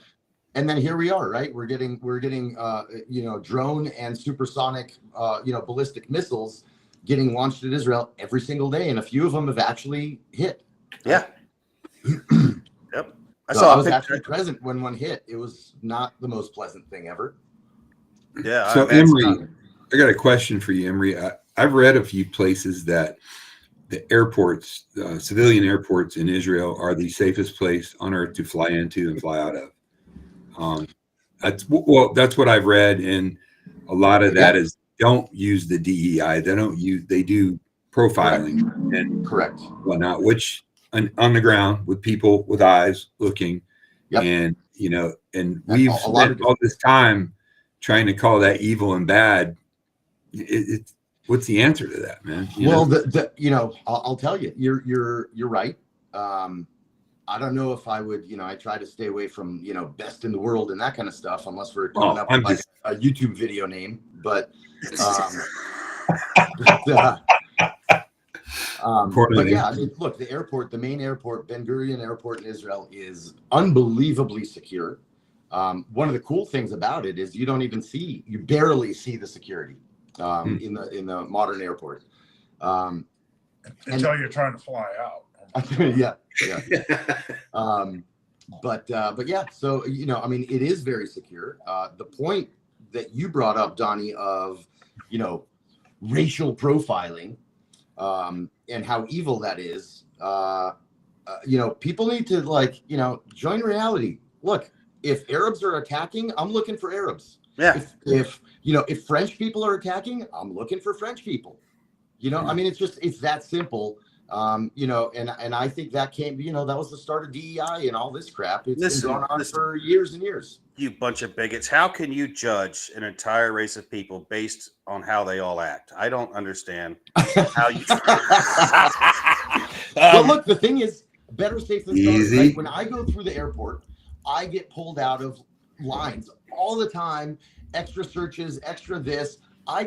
And then here we are, right? We're getting drone and supersonic, ballistic missiles getting launched at Israel every single day, and a few of them have actually hit. Yeah. Yep. I was actually present when one hit. It was not the most pleasant thing ever. Yeah. So Imri, I got a question for you, Imri. I've read a few places that the airports, civilian airports in Israel, are the safest place on earth to fly into and fly out of. That's what I've read, and a lot of that is don't use the DEI. They do profiling and whatnot, which on the ground with people with eyes looking, and we've spent all this time trying to call that evil and bad. What's the answer to that, man? I'll tell you, you're right. I don't know if I would, I try to stay away from, best in the world and that kind of stuff, unless we're coming up with a YouTube video name. But, look, the airport, the main airport, Ben Gurion Airport in Israel, is unbelievably secure. One of the cool things about it is you barely see the security in the modern airport. Until you're trying to fly out. Yeah. But yeah, so, it is very secure. The point that you brought up, Donnie, of, racial profiling, and how evil that is, people need to join reality. Look, if Arabs are attacking, I'm looking for Arabs. Yeah. If French people are attacking, I'm looking for French people. It's that simple. And I think that that was the start of DEI and all this crap. It's been going on for years and years. You bunch of bigots. How can you judge an entire race of people based on how they all act? I don't understand how you. But look, the thing is, better safe than sorry. Right? When I go through the airport, I get pulled out of lines all the time. Extra searches, extra this. I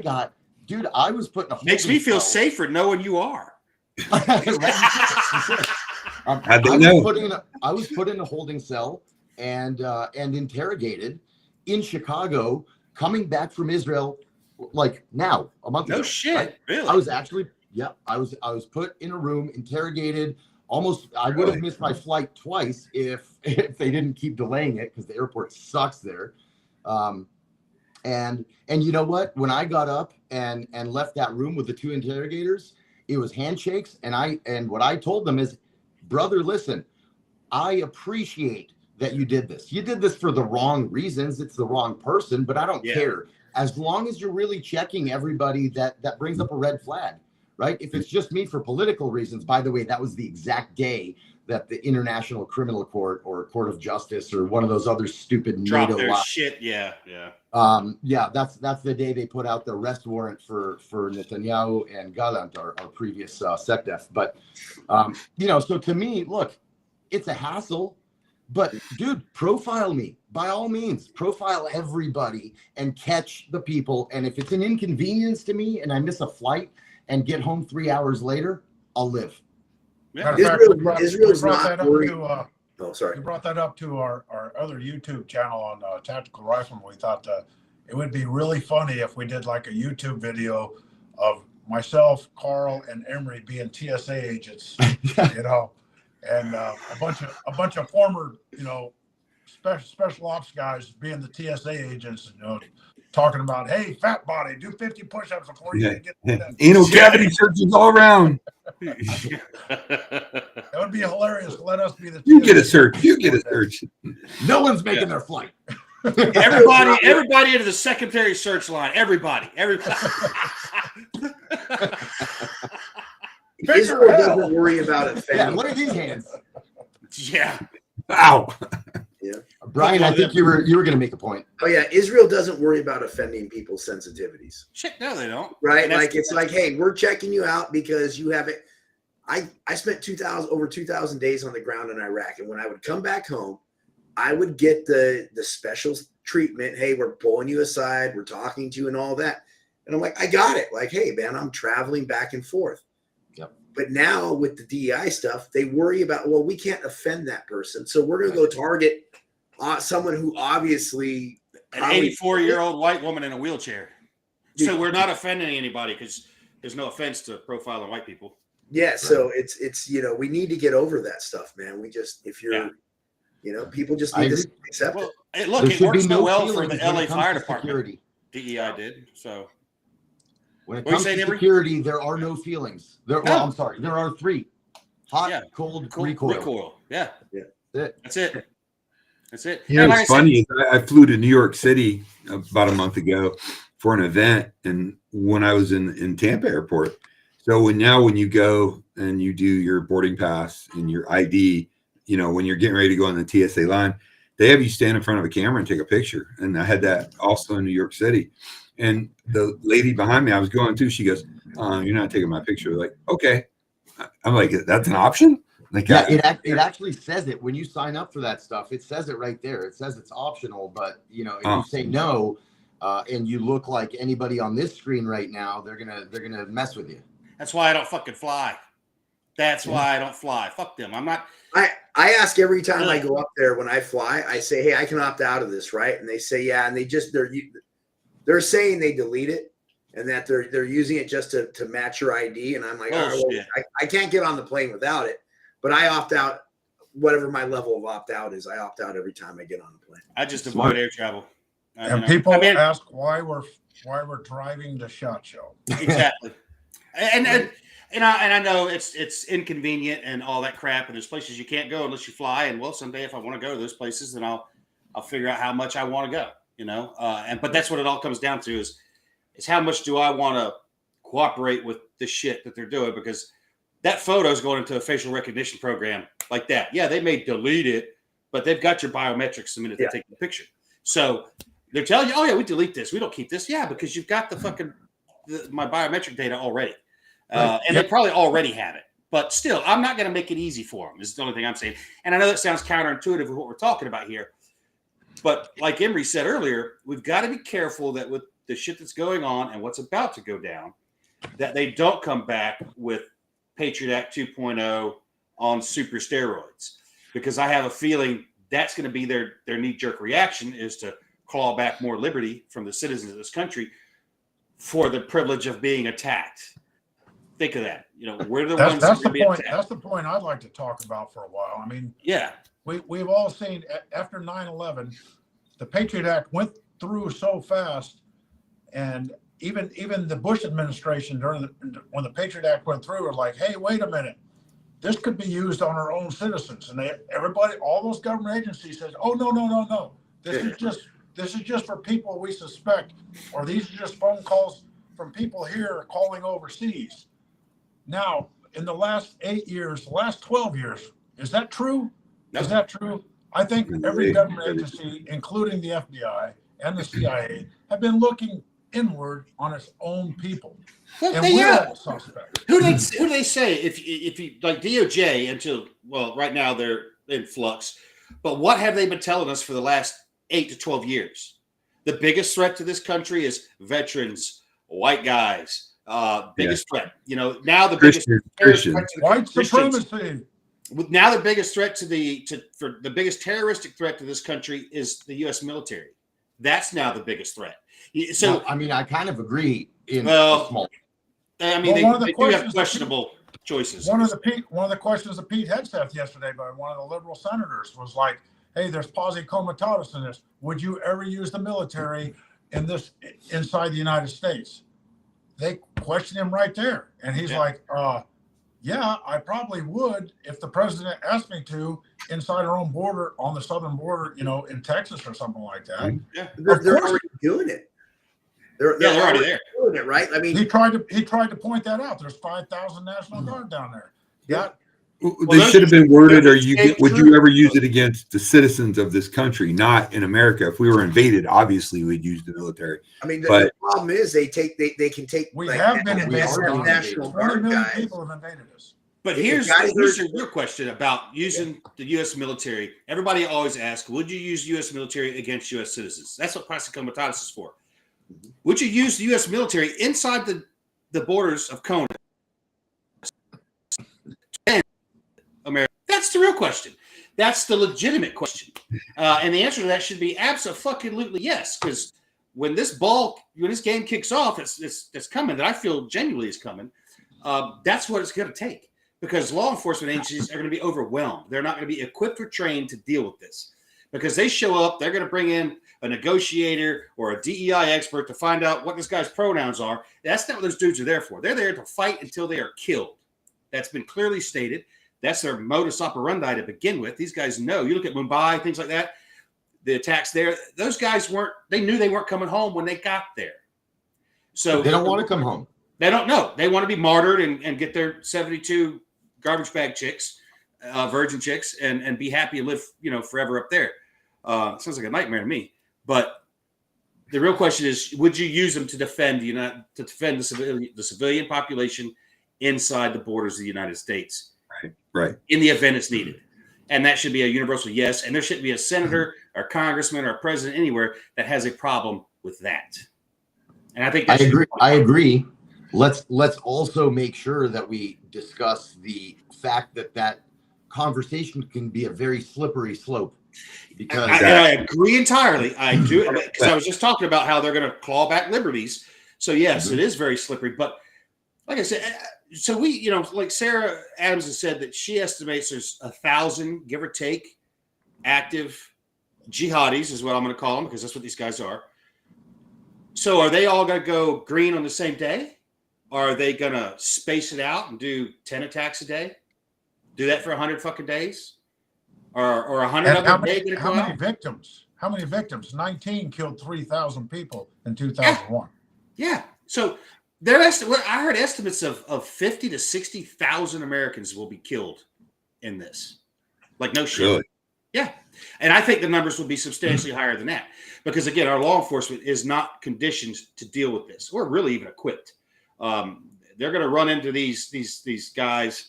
was put in a makes me feel safer knowing you are. I was put in a holding cell and interrogated in Chicago, coming back from Israel, a month ago. No shit, right? Really? I was actually, I was put in a room, interrogated I would have missed my flight twice if they didn't keep delaying it, because the airport sucks there. And you know what? When I got up and left that room with the two interrogators, it was handshakes. And what I told them is, brother, listen, I appreciate that you did this. You did this for the wrong reasons. It's the wrong person, but I don't care. As long as you're really checking everybody that brings up a red flag, right? If it's just me for political reasons, by the way, that was the exact day that the International Criminal Court or Court of Justice or one of those other stupid drop NATO their shit. Yeah. That's the day they put out the arrest warrant for Netanyahu and Gallant, our previous SecDef. But so to me, look, it's a hassle. But dude, profile me by all means. Profile everybody and catch the people. And if it's an inconvenience to me and I miss a flight and get home 3 hours later, I'll live. Yeah. Israel's not worried. We brought that up to our other YouTube channel on Tactical Rifleman. We thought it would be really funny if we did like a YouTube video of myself, Carl, and Imri being TSA agents, and a bunch of former, special ops guys being the TSA agents, talking about, hey, fat body, do 50 push-ups before you get to that. Anal cavity searches all around. That would be hilarious. Let us be the. You get a search. You get a search. No one's making their flight. Everybody into the secondary search line. Everybody. Israel doesn't worry about offending. Yeah, look at these hands. Yeah. Ow. Yeah. Brian, I think you were going to make a point. Oh yeah, Israel doesn't worry about offending people's sensitivities. Shit, no, they don't. Right? Like it's like, hey, we're checking you out because you haven't. I spent over 2,000 days on the ground in Iraq, and when I would come back home, I would get the special treatment. Hey, we're pulling you aside, we're talking to you, and all that. And I'm like, I got it. Like, hey, man, I'm traveling back and forth. Yep. But now with the DEI stuff, they worry about, well, we can't offend that person, so we're going to go target someone who obviously an 84-year-old white woman in a wheelchair. So we're not offending anybody because there's no offense to profiling white people. Yeah, right. So it's we need to get over that stuff, man. We just people just need to accept it. Hey, look, it works so well for the LA Fire Department. DEI did so. When it comes to security, there are no feelings. I'm sorry. There are three: hot, cold, recoil. Yeah. That's it. It's funny. I flew to New York City about a month ago for an event, and when I was in Tampa Airport. So when you go and you do your boarding pass and your ID, when you're getting ready to go on the TSA line, they have you stand in front of a camera and take a picture. And I had that also in New York City. And the lady behind me, I was going to, she goes, "You're not taking my picture." Like, okay. I'm like, that's an option? Like, yeah, it actually says it when you sign up for that stuff. It says it right there. It says it's optional, but if you say no, and you look like anybody on this screen right now, they're gonna mess with you. That's why I don't fucking fly. That's why I don't fly. Fuck them. I'm not. I ask every time I go up there when I fly. I say, hey, I can opt out of this, right? And they say, yeah. And they're saying they delete it and that they're using it just to match your ID. And I'm like, I can't get on the plane without it. But I opt out. Whatever my level of opt out is, I opt out every time I get on the plane. I just avoid air travel. And people ask why we're driving the SHOT Show. Exactly. And I know it's inconvenient and all that crap, and there's places you can't go unless you fly. And someday if I want to go to those places, then I'll figure out how much I want to go. But that's what it all comes down to is how much do I want to cooperate with the shit that they're doing, because that photo is going into a facial recognition program like that. Yeah, they may delete it, but they've got your biometrics the minute they take the picture. So they're telling you, oh yeah, we delete this, we don't keep this. Yeah, because you've got my biometric data already. And they probably already have it. But still, I'm not going to make it easy for them. This is the only thing I'm saying. And I know that sounds counterintuitive with what we're talking about here. But like Imri said earlier, we've got to be careful that with the shit that's going on and what's about to go down, that they don't come back with Patriot Act 2.0 on super steroids. Because I have a feeling that's going to be their knee-jerk reaction, is to claw back more liberty from the citizens of this country for the privilege of being attacked. think of that. You know, we're the That's, ones that's that the point. That's the point I'd like to talk about for a while. I mean, yeah, we've all seen after 9/11, the Patriot Act went through so fast, and even the Bush administration when the Patriot Act went through were like, hey, wait a minute, this could be used on our own citizens, and everybody, all those government agencies said, oh no, this is just for people we suspect, or these are just phone calls from people here calling overseas. Now, in the last 8 years, the last 12 years, is that true? Nope. Is that true? I think every government agency, including the FBI and the CIA, have been looking inward on its own people. Well, And we're all suspects. Who do they say if you like DOJ until right now they're in flux, but what have they been telling us for the last 8 to 12 years? The biggest threat to this country is veterans, white guys. Biggest threat. You know, now the biggest Christian. White supremacy. Now the biggest threat for the biggest terroristic threat to this country is the U.S. military. That's now the biggest threat. So no, I mean, I kind of agree. Small. I mean, they do have questionable choices. One of the questions that Pete Hegseth yesterday by one of the liberal senators was like, "Hey, there's posse comitatus in this. Would you ever use the military in this inside the United States?" They questioned him right there, and he's like, "Yeah, I probably would if the president asked me to inside our own border on the southern border, you know, in Texas or something like that." Yeah, they're already doing it. They're already there doing it, right? I mean, he tried to point that out. There's 5,000 National Guard down there. Yeah. They should have been worded, would you ever use it against the citizens of this country, not in America? If we were invaded, obviously we'd use the military. I mean, the problem is they can take. We have been invaded. National 20 Guard million guys. people have invaded us. But here's a real question about using the U.S. military. Everybody always asks, would you use U.S. military against U.S. citizens? That's what posse comitatus is for. Would you use the U.S. military inside the borders of Kona? America? That's the real question. That's the legitimate question. And the answer to that should be absolutely yes. Because when this game kicks off, it's coming. That I feel genuinely is coming. That's what it's going to take. Because law enforcement agencies are going to be overwhelmed. They're not going to be equipped or trained to deal with this. Because they show up, they're going to bring in a negotiator or a DEI expert to find out what this guy's pronouns are. That's not what those dudes are there for. They're there to fight until they are killed. That's been clearly stated. That's their modus operandi to begin with. These guys know. You look at Mumbai, things like that, the attacks there. Those guys they knew they weren't coming home when they got there. So they don't want to come home. They don't know. They want to be martyred and get their 72 garbage bag chicks, virgin chicks, and be happy and live, forever up there. Sounds like a nightmare to me. But the real question is, would you use them to defend the civilian population inside the borders of the United States? Right. In the event it's needed. And that should be a universal yes. And there shouldn't be a senator or congressman or a president anywhere that has a problem with that. And I think I agree. Let's also make sure that we discuss the fact that conversation can be a very slippery slope. Because I agree entirely. I do, because I was just talking about how they're going to claw back liberties. So yes, it is very slippery. But like I said, so we, like Sarah Adams has said that she estimates there's 1,000, give or take, active jihadis is what I'm going to call them, because that's what these guys are. So are they all going to go green on the same day? Or are they going to space it out and do 10 attacks a day? Do that for 100 fucking days? Or 100 of them a day? How many victims? How many victims? 19 killed 3,000 people in 2001. Yeah. So I heard estimates of 50 to 60,000 Americans will be killed in this. Like no shit. Really? Yeah. And I think the numbers will be substantially higher than that. Because again, our law enforcement is not conditioned to deal with this, or really even equipped. They're going to run into these guys,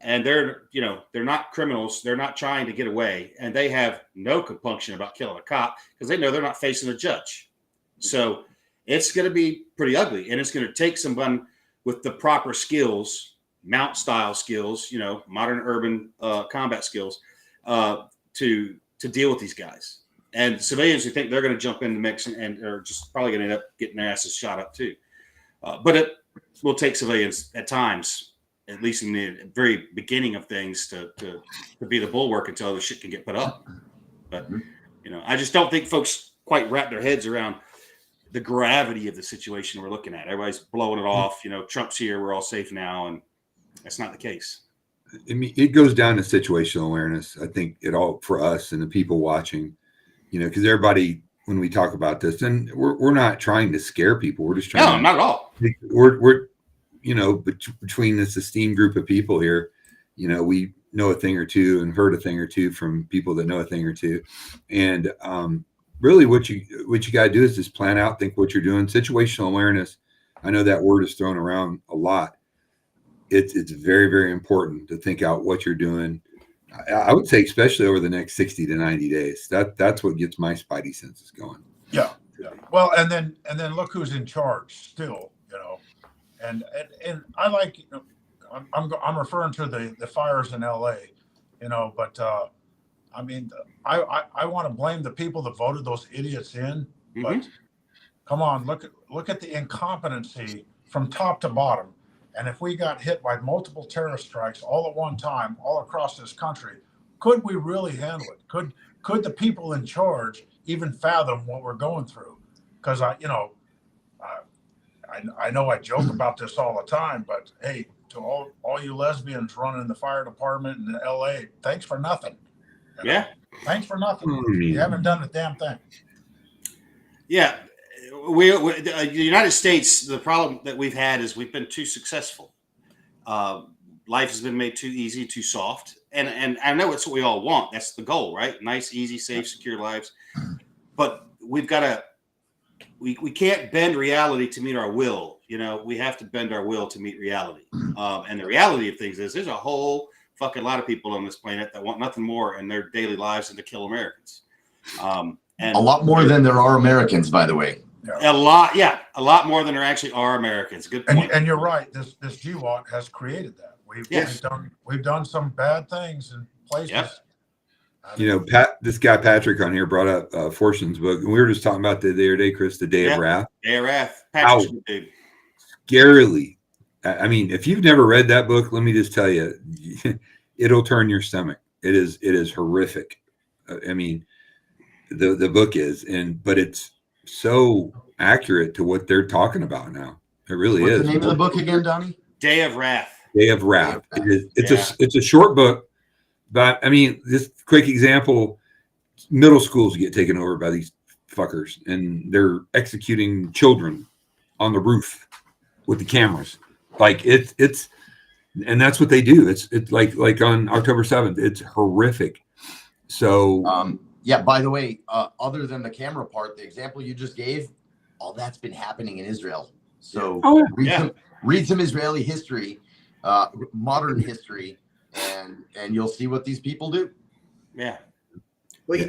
and they're not criminals. They're not trying to get away, and they have no compunction about killing a cop because they know they're not facing a judge. So it's going to be pretty ugly, and it's going to take someone with the proper skills, mount style skills, modern urban combat skills, to deal with these guys. And civilians who think they're going to jump in the mix and are just probably going to end up getting their asses shot up too. But will take civilians at times, at least in the very beginning of things, to be the bulwark until the shit can get put up. But I just don't think folks quite wrap their heads around the gravity of the situation we're looking at. Everybody's blowing it off. Trump's here, we're all safe now, and that's not the case. I mean, it goes down to situational awareness. I think it all for us and the people watching, because everybody, when we talk about this, and we're not trying to scare people. We're just trying. No, not at all. We're between this esteemed group of people here, we know a thing or two and heard a thing or two from people that know a thing or two, and really what you got to do is just plan out, think what you're doing. Situational awareness. I know that word is thrown around a lot. It's very, very important to think out what you're doing. I would say, especially over the next 60 to 90 days, that's what gets my spidey senses going. Yeah. Well, and then look who's in charge still, and I like, I'm referring to the fires in LA, but I mean, I want to blame the people that voted those idiots in, but come on, look at the incompetency from top to bottom. And if we got hit by multiple terrorist strikes all at one time, all across this country, could we really handle it? Could the people in charge even fathom what we're going through? Because I know I joke about this all the time, but hey, to all you lesbians running the fire department in LA, thanks for nothing. Yeah. Thanks for nothing. You haven't done a damn thing. Yeah. The United States, the problem that we've had is we've been too successful. Life has been made too easy, too soft. And I know it's what we all want. That's the goal, right? Nice, easy, safe, secure lives. But we've got to, we can't bend reality to meet our will. We have to bend our will to meet reality. And the reality of things is there's a whole fucking lot of people on this planet that want nothing more in their daily lives than to kill Americans. And a lot more than there are Americans, by the way. A lot more than there actually are Americans. Good point. And you're right. This GWAT has created that. We've done some bad things in places. Yep. This guy Patrick on here brought up Fortune's book, and we were just talking about the other day, Chris, the Day of Wrath. Day of Wrath. Patrick's dude. Scarily. I mean, if you've never read that book, let me just tell you, it'll turn your stomach. It is horrific. I mean, the book is, but it's so accurate to what they're talking about now. It really is. What's the name of the book again, Donnie? Day of Wrath. Day of Wrath. It's a short book, but I mean, this quick example: middle schools get taken over by these fuckers, and they're executing children on the roof with the cameras. Like it's, and that's what they do. It's like on October 7th. It's horrific. So. Yeah, by the way, other than the camera part, the example you just gave, all that's been happening in Israel. So read some Israeli history, modern history, and you'll see what these people do. Yeah. Well,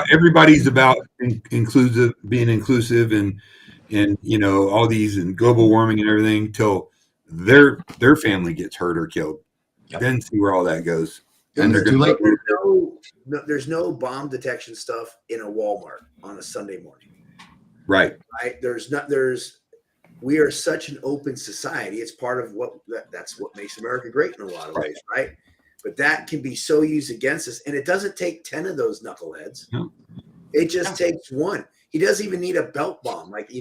everybody's about being inclusive and all these and global warming and everything till their family gets hurt or killed. Yep. Then see where all that goes. And they're going to there's no bomb detection stuff in a Walmart on a Sunday morning. Right. We are such an open society. It's part of that's what makes America great in a lot of ways. Right. But that can be so used against us. And it doesn't take 10 of those knuckleheads. No. It just takes one. He doesn't even need a belt bomb. Like,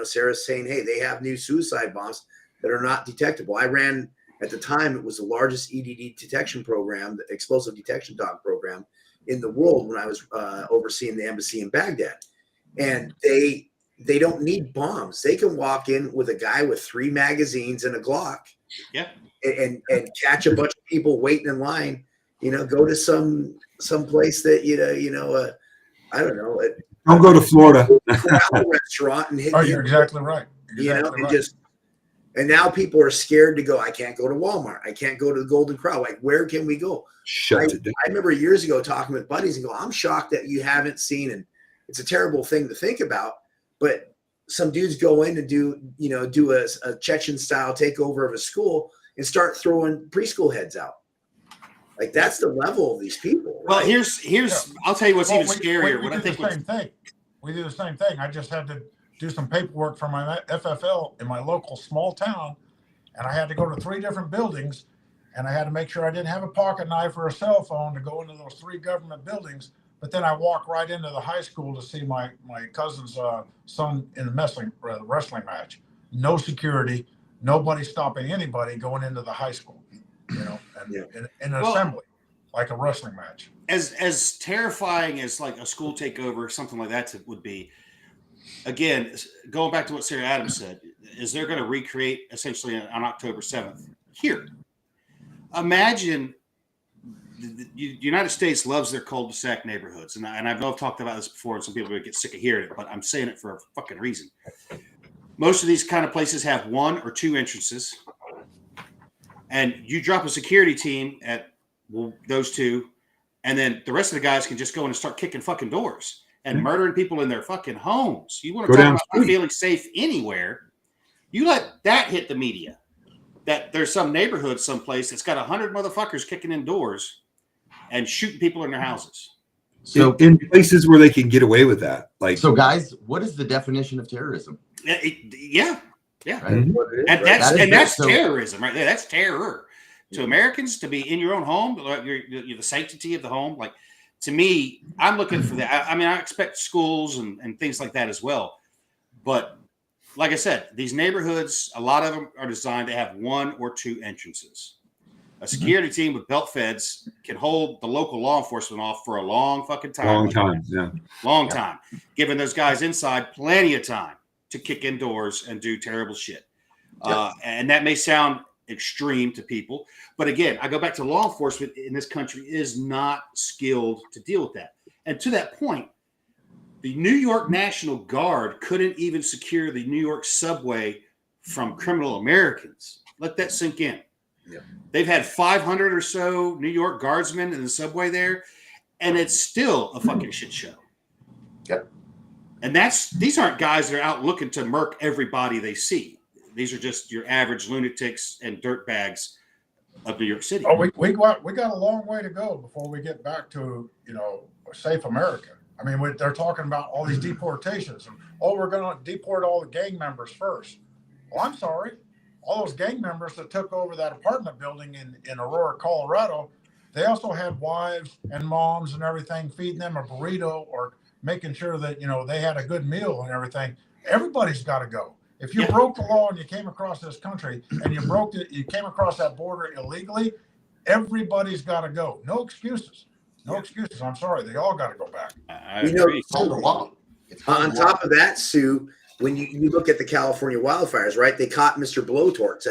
Sarah's saying, hey, they have new suicide bombs that are not detectable. I ran, at the time, it was the largest EDD detection program, the explosive detection dog program in the world when I was overseeing the embassy in Baghdad. And they don't need bombs. They can walk in with a guy with 3 magazines and a Glock and catch a bunch of people waiting in line, go to some place that, I don't know. Don't go to Florida. Restaurant and hit. Oh, you're exactly right. And now people are scared to go. I can't go to Walmart. I can't go to the Golden Corral. Like, where can we go? I remember years ago talking with buddies and go, I'm shocked that you haven't seen, and it's a terrible thing to think about, but some dudes go in and do a Chechen style takeover of a school and start throwing preschool heads out. Like, that's the level of these people. Right? Well, here's I'll tell you what's even scarier. We do the same thing. I just had to do some paperwork for my FFL in my local small town, and I had to go to 3 different buildings, and I had to make sure I didn't have a pocket knife or a cell phone to go into those 3 government buildings. But then I walked right into the high school to see my cousin's son in a wrestling match. No security, nobody stopping anybody going into the high school, and in an assembly, like a wrestling match. As terrifying as like a school takeover or something like that would be, again, going back to what Sarah Adams said, is they're going to recreate essentially on October 7th here. Imagine the United States loves their cul-de-sac neighborhoods. And I know I've talked about this before, and some people get sick of hearing it, but I'm saying it for a fucking reason. Most of these kind of places have 1 or 2 entrances. And you drop a security team at those 2, and then the rest of the guys can just go in and start kicking fucking doors and murdering people in their fucking homes. You want to talk about not feeling safe anywhere? You let that hit the media. That there's some neighborhood someplace that's got 100 motherfuckers kicking in doors and shooting people in their houses. So in places where they can get away with that, like, so guys, what is the definition of terrorism? Yeah. Right? And that's terrorism right there. That's terror to Americans, to be in your own home, you're the sanctity of the home. Like, to me, I'm looking for that. I mean, I expect schools and things like that as well. But like I said, these neighborhoods, a lot of them are designed to have 1 or 2 entrances. A security team with belt feds can hold the local law enforcement off for a long fucking time. Long time. Giving those guys inside plenty of time to kick in doors and do terrible shit. And that may sound extreme to people, but again, I go back to law enforcement in this country is not skilled to deal with that. And to that point, the New York National Guard couldn't even secure the New York subway from criminal Americans. Let that sink in. Yeah. They've had 500 or so New York guardsmen in the subway there, and it's still a fucking shit show. Yep. And these aren't guys that are out looking to murk everybody they see. These are just your average lunatics and dirtbags of New York City. Oh, we got a long way to go before we get back to a safe America. I mean, they're talking about all these deportations, and we're going to deport all the gang members first. Well, I'm sorry, all those gang members that took over that apartment building in Aurora, Colorado, they also had wives and moms and everything, feeding them a burrito or making sure that they had a good meal and everything. Everybody's got to go. If you broke the law and you came across this country and you came across that border illegally, everybody's got to go. No excuses. No excuses. I'm sorry. They all got to go back. I agree. It's the law. On top of that, Sue, when you look at the California wildfires, right? They caught Mr. Blowtorch.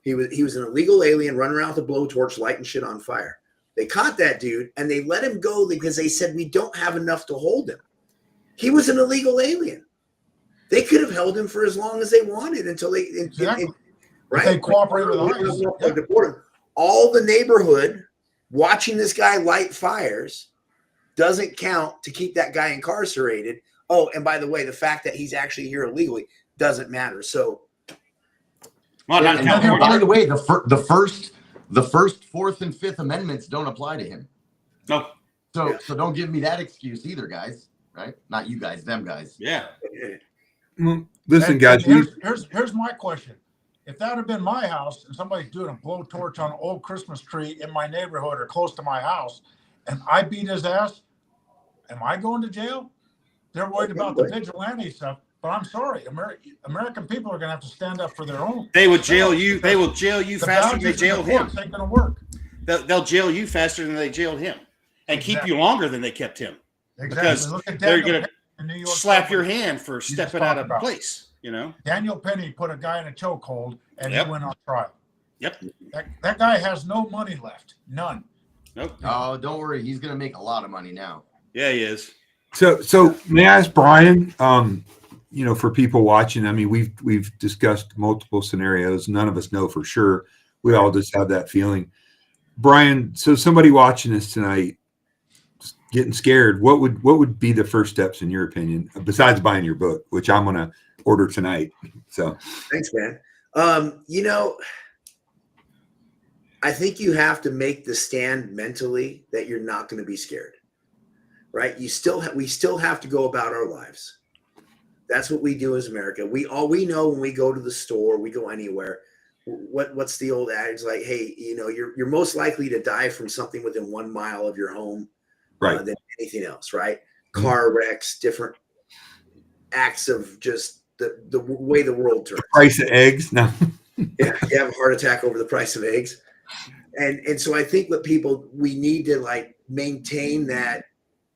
He was an illegal alien running around with a blowtorch lighting shit on fire. They caught that dude and they let him go because they said we don't have enough to hold him. He was an illegal alien. They could have held him for as long as they wanted until they right. They cooperate with ICE. All the neighborhood watching this guy light fires doesn't count to keep that guy incarcerated. Oh, and by the way, the fact that he's actually here illegally doesn't matter. So, by the way, the first, 4th, and 5th Amendments don't apply to him. No. So don't give me that excuse either, guys. Right? Not you guys, them guys. Yeah. Listen, guys. Here's my question. If that had been my house and somebody's doing a blowtorch on an old Christmas tree in my neighborhood or close to my house, and I beat his ass, am I going to jail? They're worried about the vigilante stuff, but I'm sorry, American people are going to have to stand up for their own. They would jail you. They will jail you faster than they jailed him. Ain't going to work. They'll jail you faster than they jailed him, and keep you longer than they kept him. Exactly. Because they're going to slap your hand for stepping out of place. Daniel Penny put a guy in a chokehold and he went on trial. Yep. That guy has no money left. None. Nope. Oh, don't worry. He's going to make a lot of money now. Yeah, he is. So may I ask Brian, for people watching, I mean, we've discussed multiple scenarios. None of us know for sure. We all just have that feeling. Brian, so somebody watching this tonight, getting scared, what would be the first steps in your opinion, besides buying your book, which I'm going to order tonight? So thanks, man. I think you have to make the stand mentally that you're not going to be scared, right? We still have to go about our lives. That's what we do as America. We know when we go to the store, we go anywhere. What's the old adage like? Hey, you're most likely to die from something within 1 mile of your home, right, than anything else, right? Car wrecks, different acts of just the way the world turns. The price of eggs, no. Yeah, you have a heart attack over the price of eggs, and so I think we need to like maintain that.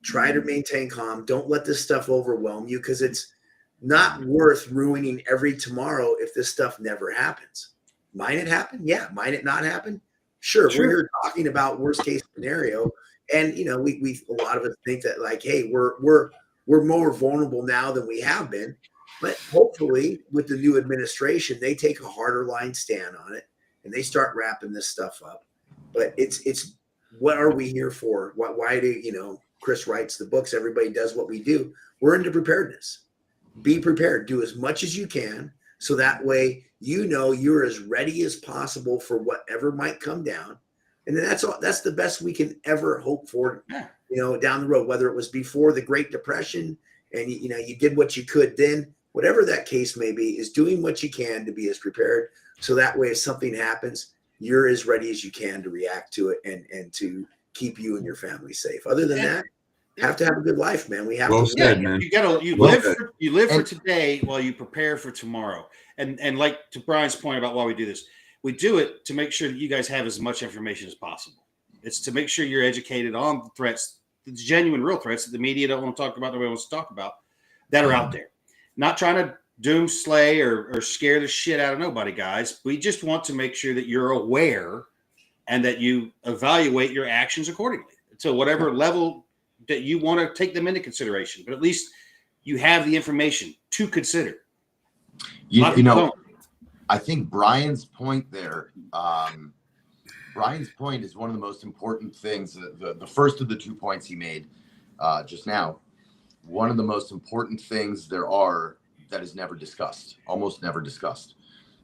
Try to maintain calm. Don't let this stuff overwhelm you, because it's not worth ruining every tomorrow if this stuff never happens. Might it happen? Yeah. Might it not happen? Sure. We're here talking about worst case scenario, and we a lot of us think that like, hey, we're more vulnerable now than we have been, but hopefully with the new administration, they take a harder line stand on it and they start wrapping this stuff up. But it's what are we here for? Why do Chris writes the books, everybody does what we do. We're into preparedness. Be prepared. Do as much as you can, so that way you're as ready as possible for whatever might come down. And then that's the best we can ever hope for, down the road, whether it was before the Great Depression and you did what you could then, whatever that case may be, is doing what you can to be as prepared. So that way, if something happens, you're as ready as you can to react to it and to keep you and your family safe. Other than that, have to have a good life, man. We have to said, man. You live for today while you prepare for tomorrow. And like to Brian's point about why we do this, we do it to make sure that you guys have as much information as possible. It's to make sure you're educated on the threats, the genuine, real threats that the media don't want to talk about, nobody wants to talk about, that are out there. Not trying to doom slay or scare the shit out of nobody, guys. We just want to make sure that you're aware and that you evaluate your actions accordingly to whatever level that you want to take them into consideration. But at least you have the information to consider. I think Brian's point there, Brian's point is one of the most important things. The first of the 2 points he made just now, one of the most important things there are that is never discussed, almost never discussed.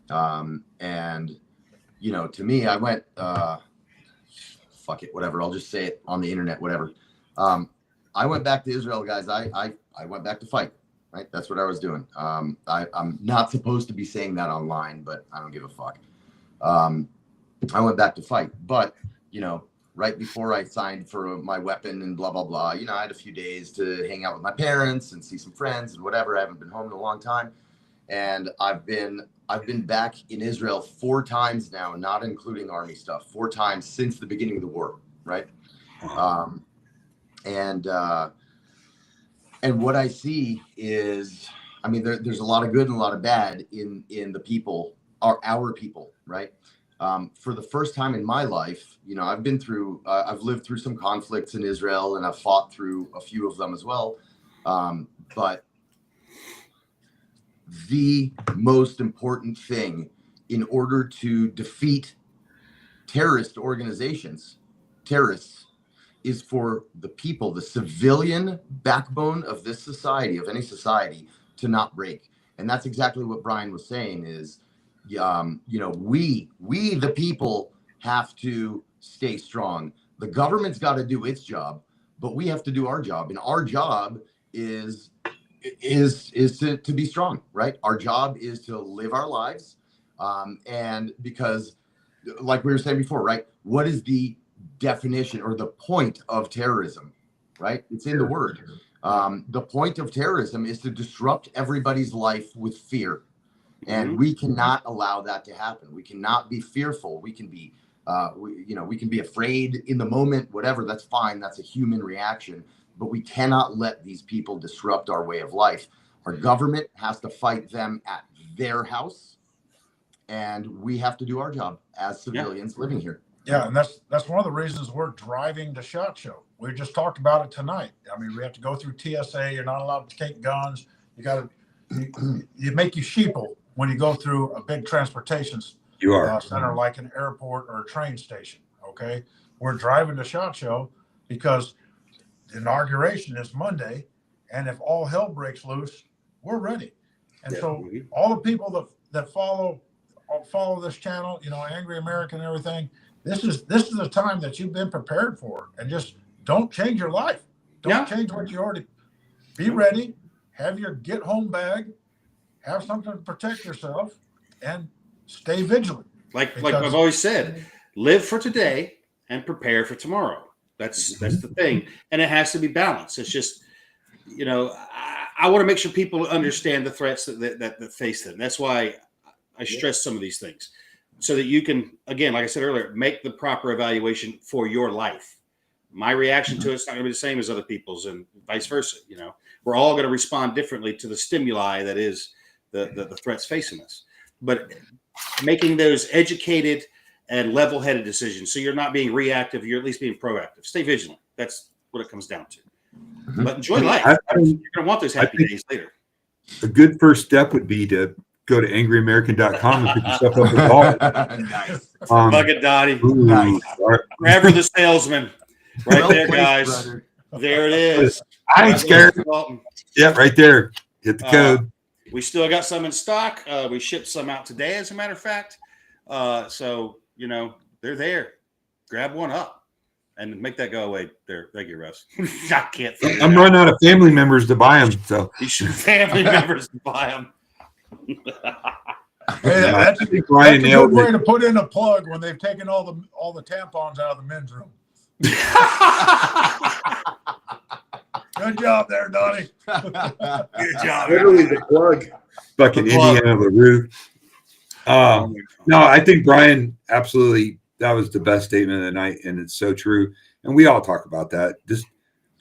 And, to me, I went, fuck it, whatever. I'll just say it on the internet, whatever. I went back to Israel, guys. I went back to fight, right? That's what I was doing. I'm not supposed to be saying that online, but I don't give a fuck. I went back to fight, but, right before I signed for my weapon and blah, blah, blah, I had a few days to hang out with my parents and see some friends and whatever. I haven't been home in a long time. And I've been back in Israel 4 times now, not including army stuff, 4 times since the beginning of the war. Right. And what I see is, there's a lot of good and a lot of bad in the people, our people, right? For the first time in my life, I've lived through some conflicts in Israel and I've fought through a few of them as well. But the most important thing in order to defeat terrorists, is for the people, the civilian backbone of this society, of any society, to not break. And that's exactly what Brian was saying is, we the people have to stay strong. The government's got to do its job, but we have to do our job. And our job is to be strong, right? Our job is to live our lives. And because like we were saying before, right? What is the definition or the point of terrorism, right? It's in the word. The point of terrorism is to disrupt everybody's life with fear. And we cannot allow that to happen. We cannot be fearful. We can be, we can be afraid in the moment, whatever, that's fine. That's a human reaction, but we cannot let these people disrupt our way of life. Our government has to fight them at their house, and we have to do our job as civilians living here. Yeah, and that's one of the reasons we're driving to SHOT Show. We just talked about it tonight. We have to go through TSA. You're not allowed to take guns. You make you sheeple when you go through a big transportation center like an airport or a train station. Okay, we're driving to SHOT Show because the inauguration is Monday, and if all hell breaks loose, we're ready. And so all the people that follow this channel, Angery American and everything, this is the time that you've been prepared for, and just don't change your life. Don't change what you already. Be ready. have your get home bag, have something to protect yourself, and stay vigilant. Like I've always said, live for today and prepare for tomorrow. That's the thing. And it has to be balanced. It's just, I want to make sure people understand the threats that face them. That's why I stress some of these things, so that you can, again, like I said earlier, make the proper evaluation for your life. My reaction to it's not going to be the same as other people's, and vice versa. We're all going to respond differently to the stimuli that is the threats facing us. But making those educated and level-headed decisions, so you're not being reactive, you're at least being proactive. Stay vigilant. That's what it comes down to. But enjoy life. You're going to want those happy days later. A good first step would be to go to angryamerican.com and pick yourself up a ball. Nice. Bug it, Donnie. Nice. Forever the salesman. Right Well there, played, guys. brother. There it is. I ain't scared. Yep, right there. Hit the code. We still got some in stock. We shipped some out today, as a matter of fact. So, they're there. Grab one up and make that go away there. Thank you, Russ. I can't. I'm running out of family members to buy them. So you should family members to buy them. Hey, that's a good way to put in a plug when they've taken all the tampons out of the men's room. Good job there, Donnie. Good job. Literally the plug. Fucking Indiana LaRue. No, I think Brian, absolutely, that was the best statement of the night, and it's so true. And we all talk about that. Just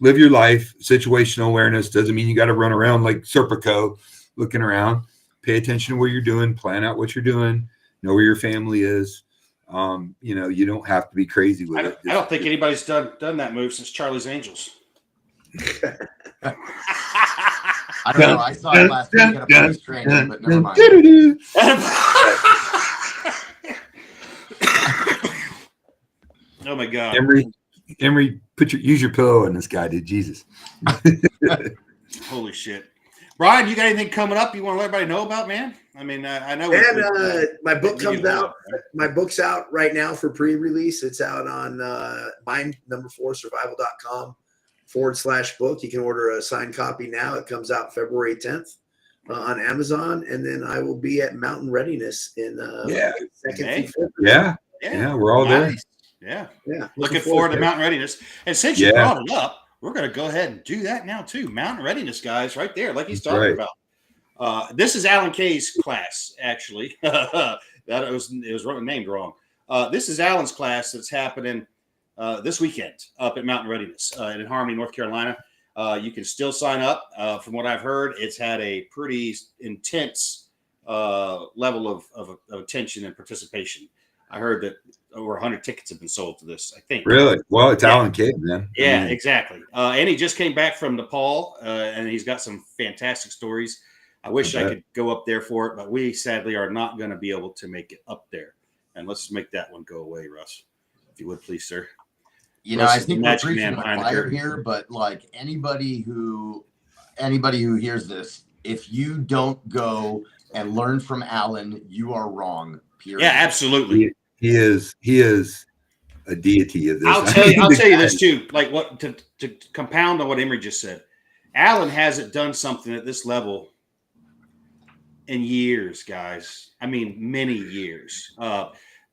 live your life. Situational awareness doesn't mean you got to run around like Serpico looking around. Pay attention to what you're doing. Plan out what you're doing. Know where your family is. You don't have to be crazy with it. I don't think anybody's done that move since Charlie's Angels. I don't know. I saw it last week at a police training, but never mind. Oh my God, Imri, use your pillow on this guy, dude. Jesus. Holy shit. Brian, you got anything coming up you want to let everybody know about, man? I mean, I know. And my book comes out. My book's out right now for pre-release. It's out on mind4survival.com/book. You can order a signed copy now. It comes out February 10th on Amazon. And then I will be at Mountain Readiness in second. Yeah, we're all there. Yeah. Looking forward to Mountain Readiness. And since you brought it up, we're going to go ahead and do that now too. Mountain Readiness, guys, right there, like he's talking about. This is Alan Kay's class, actually. It was named wrong. This is Alan's class that's happening this weekend up at Mountain Readiness in Harmony, North Carolina. You can still sign up. From what I've heard, it's had a pretty intense level of attention and participation. I heard that over 100 tickets have been sold to this, I think. Really? Well, it's Alan Kay, man. Yeah, exactly. And he just came back from Nepal, and he's got some fantastic stories. I wish I could go up there for it, but we sadly are not going to be able to make it up there. And let's make that one go away, Russ, if you would, please, sir. I think we're preaching the fire here, but like anybody who hears this, if you don't go and learn from Alan, you are wrong. Period. Yeah, absolutely. He is a deity of this. I'll tell you this too. Like what to compound on what Imri just said. Alan hasn't done something at this level in years, guys. I mean, many years.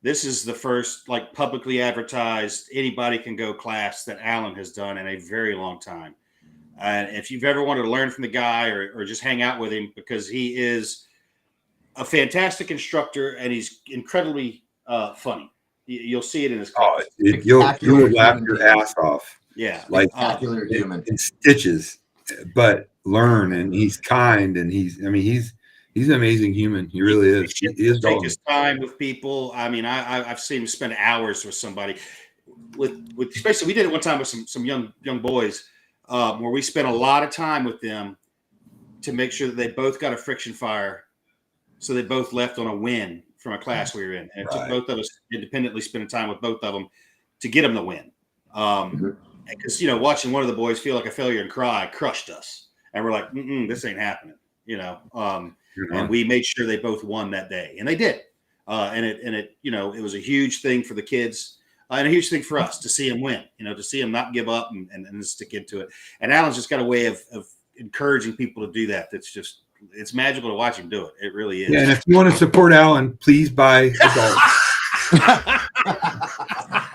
This is the first like publicly advertised anybody can go class that Alan has done in a very long time. And if you've ever wanted to learn from the guy or just hang out with him, because he is a fantastic instructor and he's incredibly funny. You'll see it in his class. You'll laugh your ass off. Yeah, like human in stitches, but learn. And he's kind, and he's an amazing human. He really is. He is take his time with people. I mean, I've seen him spend hours with somebody. With especially, we did it one time with some young boys, where we spent a lot of time with them to make sure that they both got a friction fire, so they both left on a win from a class we were in. And it took both of us independently spending time with both of them to get them the win. Because watching one of the boys feel like a failure and cry crushed us, and we're like, this ain't happening. And we made sure they both won that day, and they did. And it was a huge thing for the kids, and a huge thing for us to see them win. To see them not give up and stick into it. And Alan's just got a way of encouraging people to do that. It's magical to watch him do it. It really is. Yeah, and if you want to support Alan, please buy adult.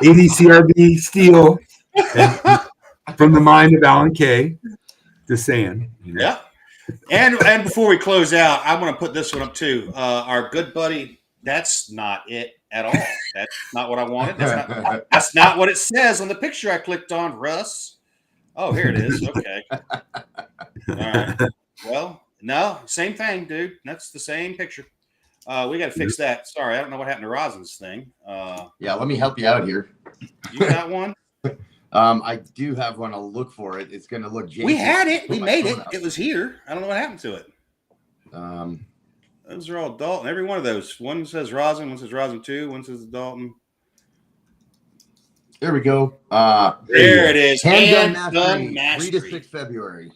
ADCRB Steel, and from the mind of Alan Kay. Just saying. Yeah. And before we close out, I want to put this one up too. Our good buddy, that's not it at all. That's not what I wanted. That's not what it says on the picture I clicked on, Russ. Oh, here it is. Okay. All right. Well, no, same thing, dude. That's the same picture. We got to fix that. Sorry, I don't know what happened to Rosin's thing. Yeah, let me help you out here. You got one? I do have one. I'll look for it. It's going to look. We had it. We made it. It was here. I don't know what happened to it. Those are all Dalton. Every one of those. One says Rosin. One says Rosin 2. One says Dalton. There we go. There it is. Handgun Mastery. 3 to 6 February.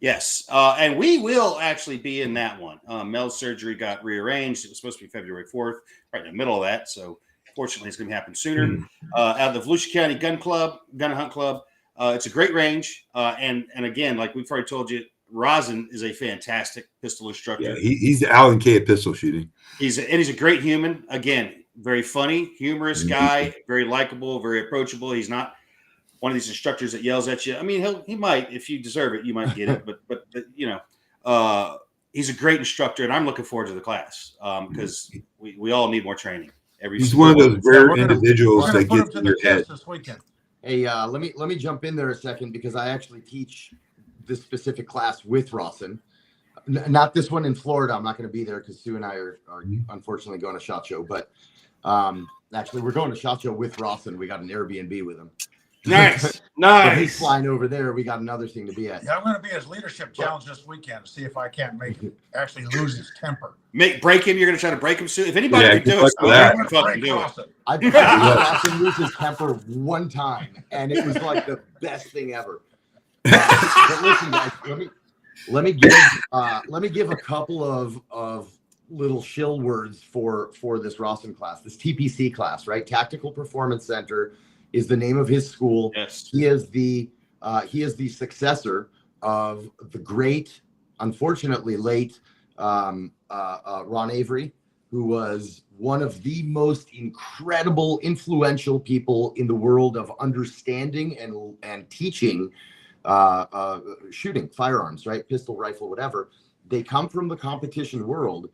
Yes. And we will actually be in that one. Mel's surgery got rearranged. It was supposed to be February 4th, right in the middle of that. So fortunately, it's going to happen sooner. Out of the Volusia County Gun and Hunt Club. It's a great range. And again, like we've already told you, Rosin is a fantastic pistol instructor. Yeah, he's the Alan Kay at pistol shooting. He's a great human. Again, very funny, humorous guy, very likable, very approachable. He's not one of these instructors that yells at you. I mean, he might, if you deserve it, you might get it. But you know, he's a great instructor, and I'm looking forward to the class because we all need more training. He's one of those rare individuals that gets in your head. This weekend. Hey, let me jump in there a second because I actually teach this specific class with Rosin. Not this one in Florida. I'm not going to be there because Sue and I are unfortunately going to SHOT Show. But actually, we're going to SHOT Show with Rosin. We got an Airbnb with him. Nice. So he's flying over there. We got another thing to be at. Yeah, I'm going to be his leadership challenge this weekend to see if I can't actually lose his temper. Break him. You're going to try to break him soon. If anybody can do it, I'm going to fucking do it. I've watched him lose his temper one time, and it was like the best thing ever. But listen, guys, let me give a couple of little shill words for this Rosin class, this TPC class, right? Tactical Performance Center is the name of his school. Yes. He is the successor of the great, unfortunately late Ron Avery, who was one of the most incredible, influential people in the world of understanding and teaching shooting firearms, right? Pistol, rifle, whatever. They come from the competition world.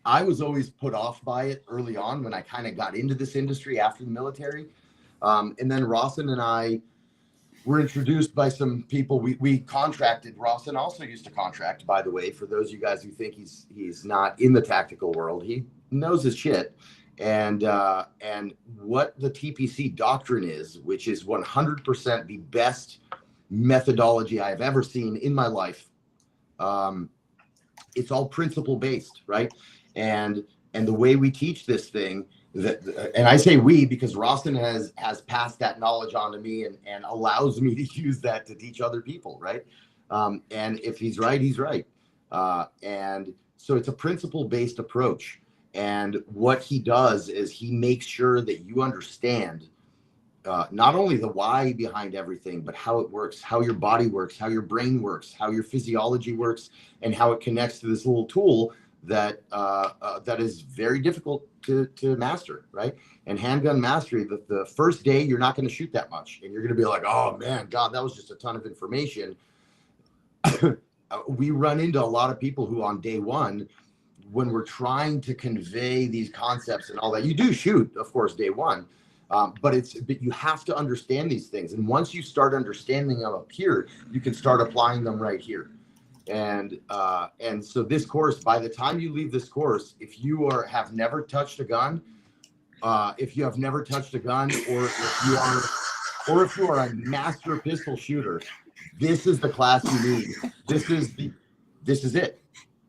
I was always put off by it early on when I kind of got into this industry after the military. And then Rosin and I were introduced by some people. We contracted. Rosin also used to contract, by the way, for those of you guys who think he's not in the tactical world. He knows his shit. And what the TPC doctrine is, which is 100% the best methodology I've ever seen in my life. It's all principle based, right? And the way we teach this thing, and I say we because Rosin has passed that knowledge on to me and allows me to use that to teach other people, right? And if he's right, he's right. And so it's a principle based approach. And what he does is he makes sure that you understand not only the why behind everything, but how it works, how your body works, how your brain works, how your physiology works, and how it connects to this little tool that is very difficult to master, right? And handgun mastery, the first day, you're not going to shoot that much. And you're going to be like, oh, man, God, that was just a ton of information. We run into a lot of people who on day one, when we're trying to convey these concepts and all that, you do shoot, of course, day one. But you have to understand these things. And once you start understanding them up here, you can start applying them right here. And so this course, by the time you leave this course, if you have never touched a gun, or if you are a master pistol shooter, this is the class you need. This is it,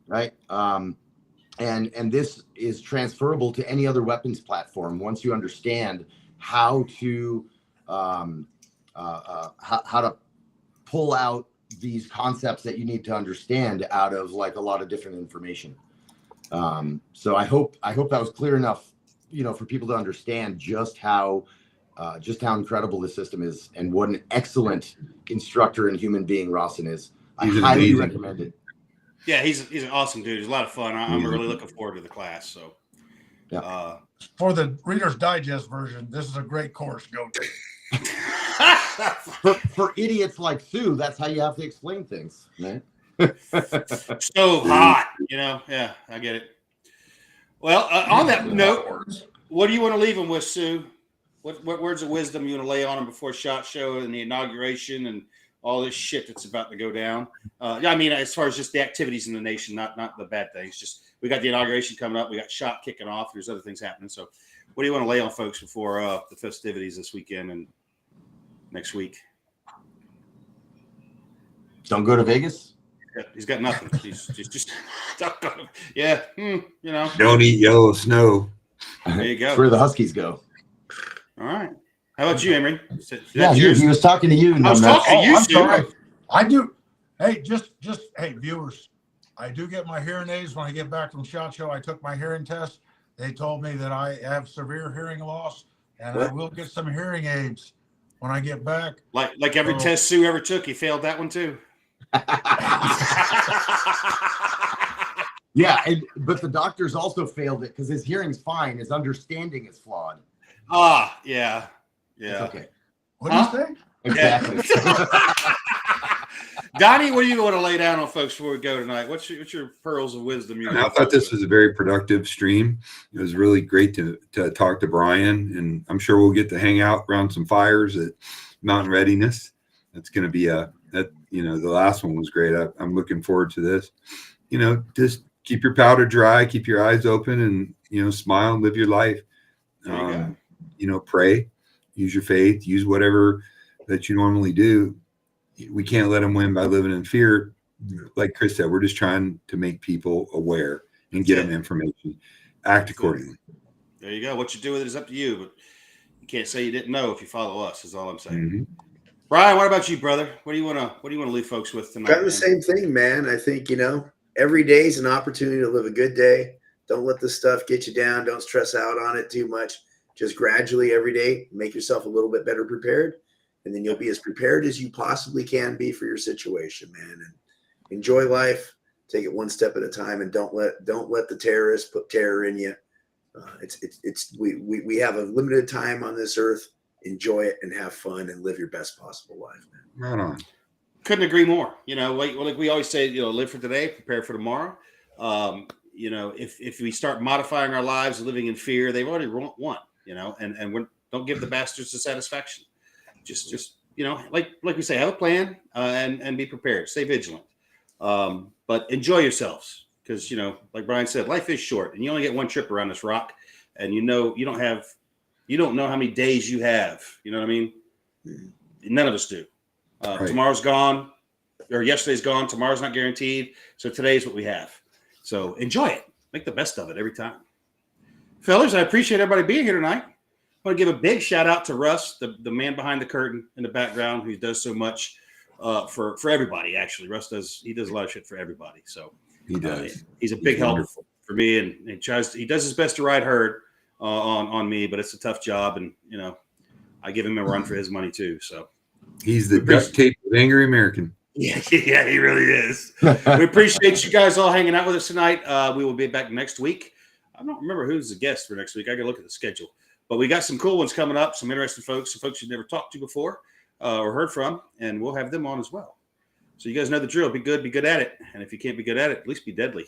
right? And this is transferable to any other weapons platform once you understand how to pull out these concepts that you need to understand out of like a lot of different information. So I hope that was clear enough, for people to understand just how incredible this system is and what an excellent instructor and human being Rosin is. I highly recommend it. Yeah, he's an awesome dude. He's a lot of fun. I'm really looking forward to the class. So, yeah. For the Reader's Digest version, this is a great course. Go to. For idiots like Sue, that's how you have to explain things, right? So hot, Yeah, I get it. Well, on that note, what do you want to leave them with, Sue? What words of wisdom you want to lay on them before SHOT Show and the inauguration and all this shit that's about to go down? I mean, as far as just the activities in the nation, not the bad things. Just we got the inauguration coming up. We got SHOT kicking off. There's other things happening. So what do you want to lay on folks before the festivities this weekend and next week? Don't go to Vegas. Yeah, he's got nothing. He's just yeah. Don't eat yellow snow. There you go. That's where the Huskies go. All right. How about you, Imri? Yeah, he was talking to you. I was talking to you, Sue. Sorry. I do. Hey, hey, viewers. I do get my hearing aids when I get back from SHOT Show. I took my hearing test. They told me that I have severe hearing loss, and I will get some hearing aids when I get back. Like every test Sue ever took, he failed that one too. Yeah, but the doctors also failed it because his hearing's fine. His understanding is flawed. Yeah. It's okay. What do you say? Exactly. Yeah. Donnie, what do you want to lay down on folks before we go tonight? What's your pearls of wisdom? I thought this was a very productive stream. It was really great to talk to Brian, and I'm sure we'll get to hang out around some fires at Mountain Readiness. That's going to be the last one was great. I'm looking forward to this. Just keep your powder dry, keep your eyes open, and smile and live your life. Pray, use your faith, use whatever that you normally do. We can't let them win by living in fear. Like Chris said, we're just trying to make people aware and get them information. Act accordingly. There you go. What you do with it is up to you, but you can't say you didn't know if you follow us. Is all I'm saying. Mm-hmm. Brian, what about you, brother? What do you want to leave folks with tonight? Kind of the same thing, man. I think every day is an opportunity to live a good day. Don't let this stuff get you down. Don't stress out on it too much. Just gradually every day, make yourself a little bit better prepared. And then you'll be as prepared as you possibly can be for your situation, man. And enjoy life. Take it one step at a time, and don't let the terrorists put terror in you. We have a limited time on this earth. Enjoy it and have fun and live your best possible life, man. Right on. Couldn't agree more. Like we always say, live for today, prepare for tomorrow. If we start modifying our lives, living in fear, they've already won. And don't give the bastards the satisfaction. Just like we say, have a plan and be prepared. Stay vigilant, but enjoy yourselves because like Brian said, life is short, and you only get one trip around this rock, and you don't know how many days you have. You know what I mean? None of us do. Right. Tomorrow's gone, or yesterday's gone. Tomorrow's not guaranteed. So today's what we have. So enjoy it. Make the best of it every time, fellas. I appreciate everybody being here tonight. I want to give a big shout out to Russ, the man behind the curtain in the background, who does so much for everybody. Actually, Russ does a lot of shit for everybody. So he does. He's a big help for me, and he does his best to ride herd on me, but it's a tough job, and I give him a run for his money too. So he's the duct tape of Angery American. Yeah, he really is. We appreciate you guys all hanging out with us tonight. We will be back next week. I don't remember who's the guest for next week. I got to look at the schedule. But we got some cool ones coming up, some interesting folks, some folks you've never talked to before or heard from, and we'll have them on as well. So you guys know the drill. Be good at it. And if you can't be good at it, at least be deadly.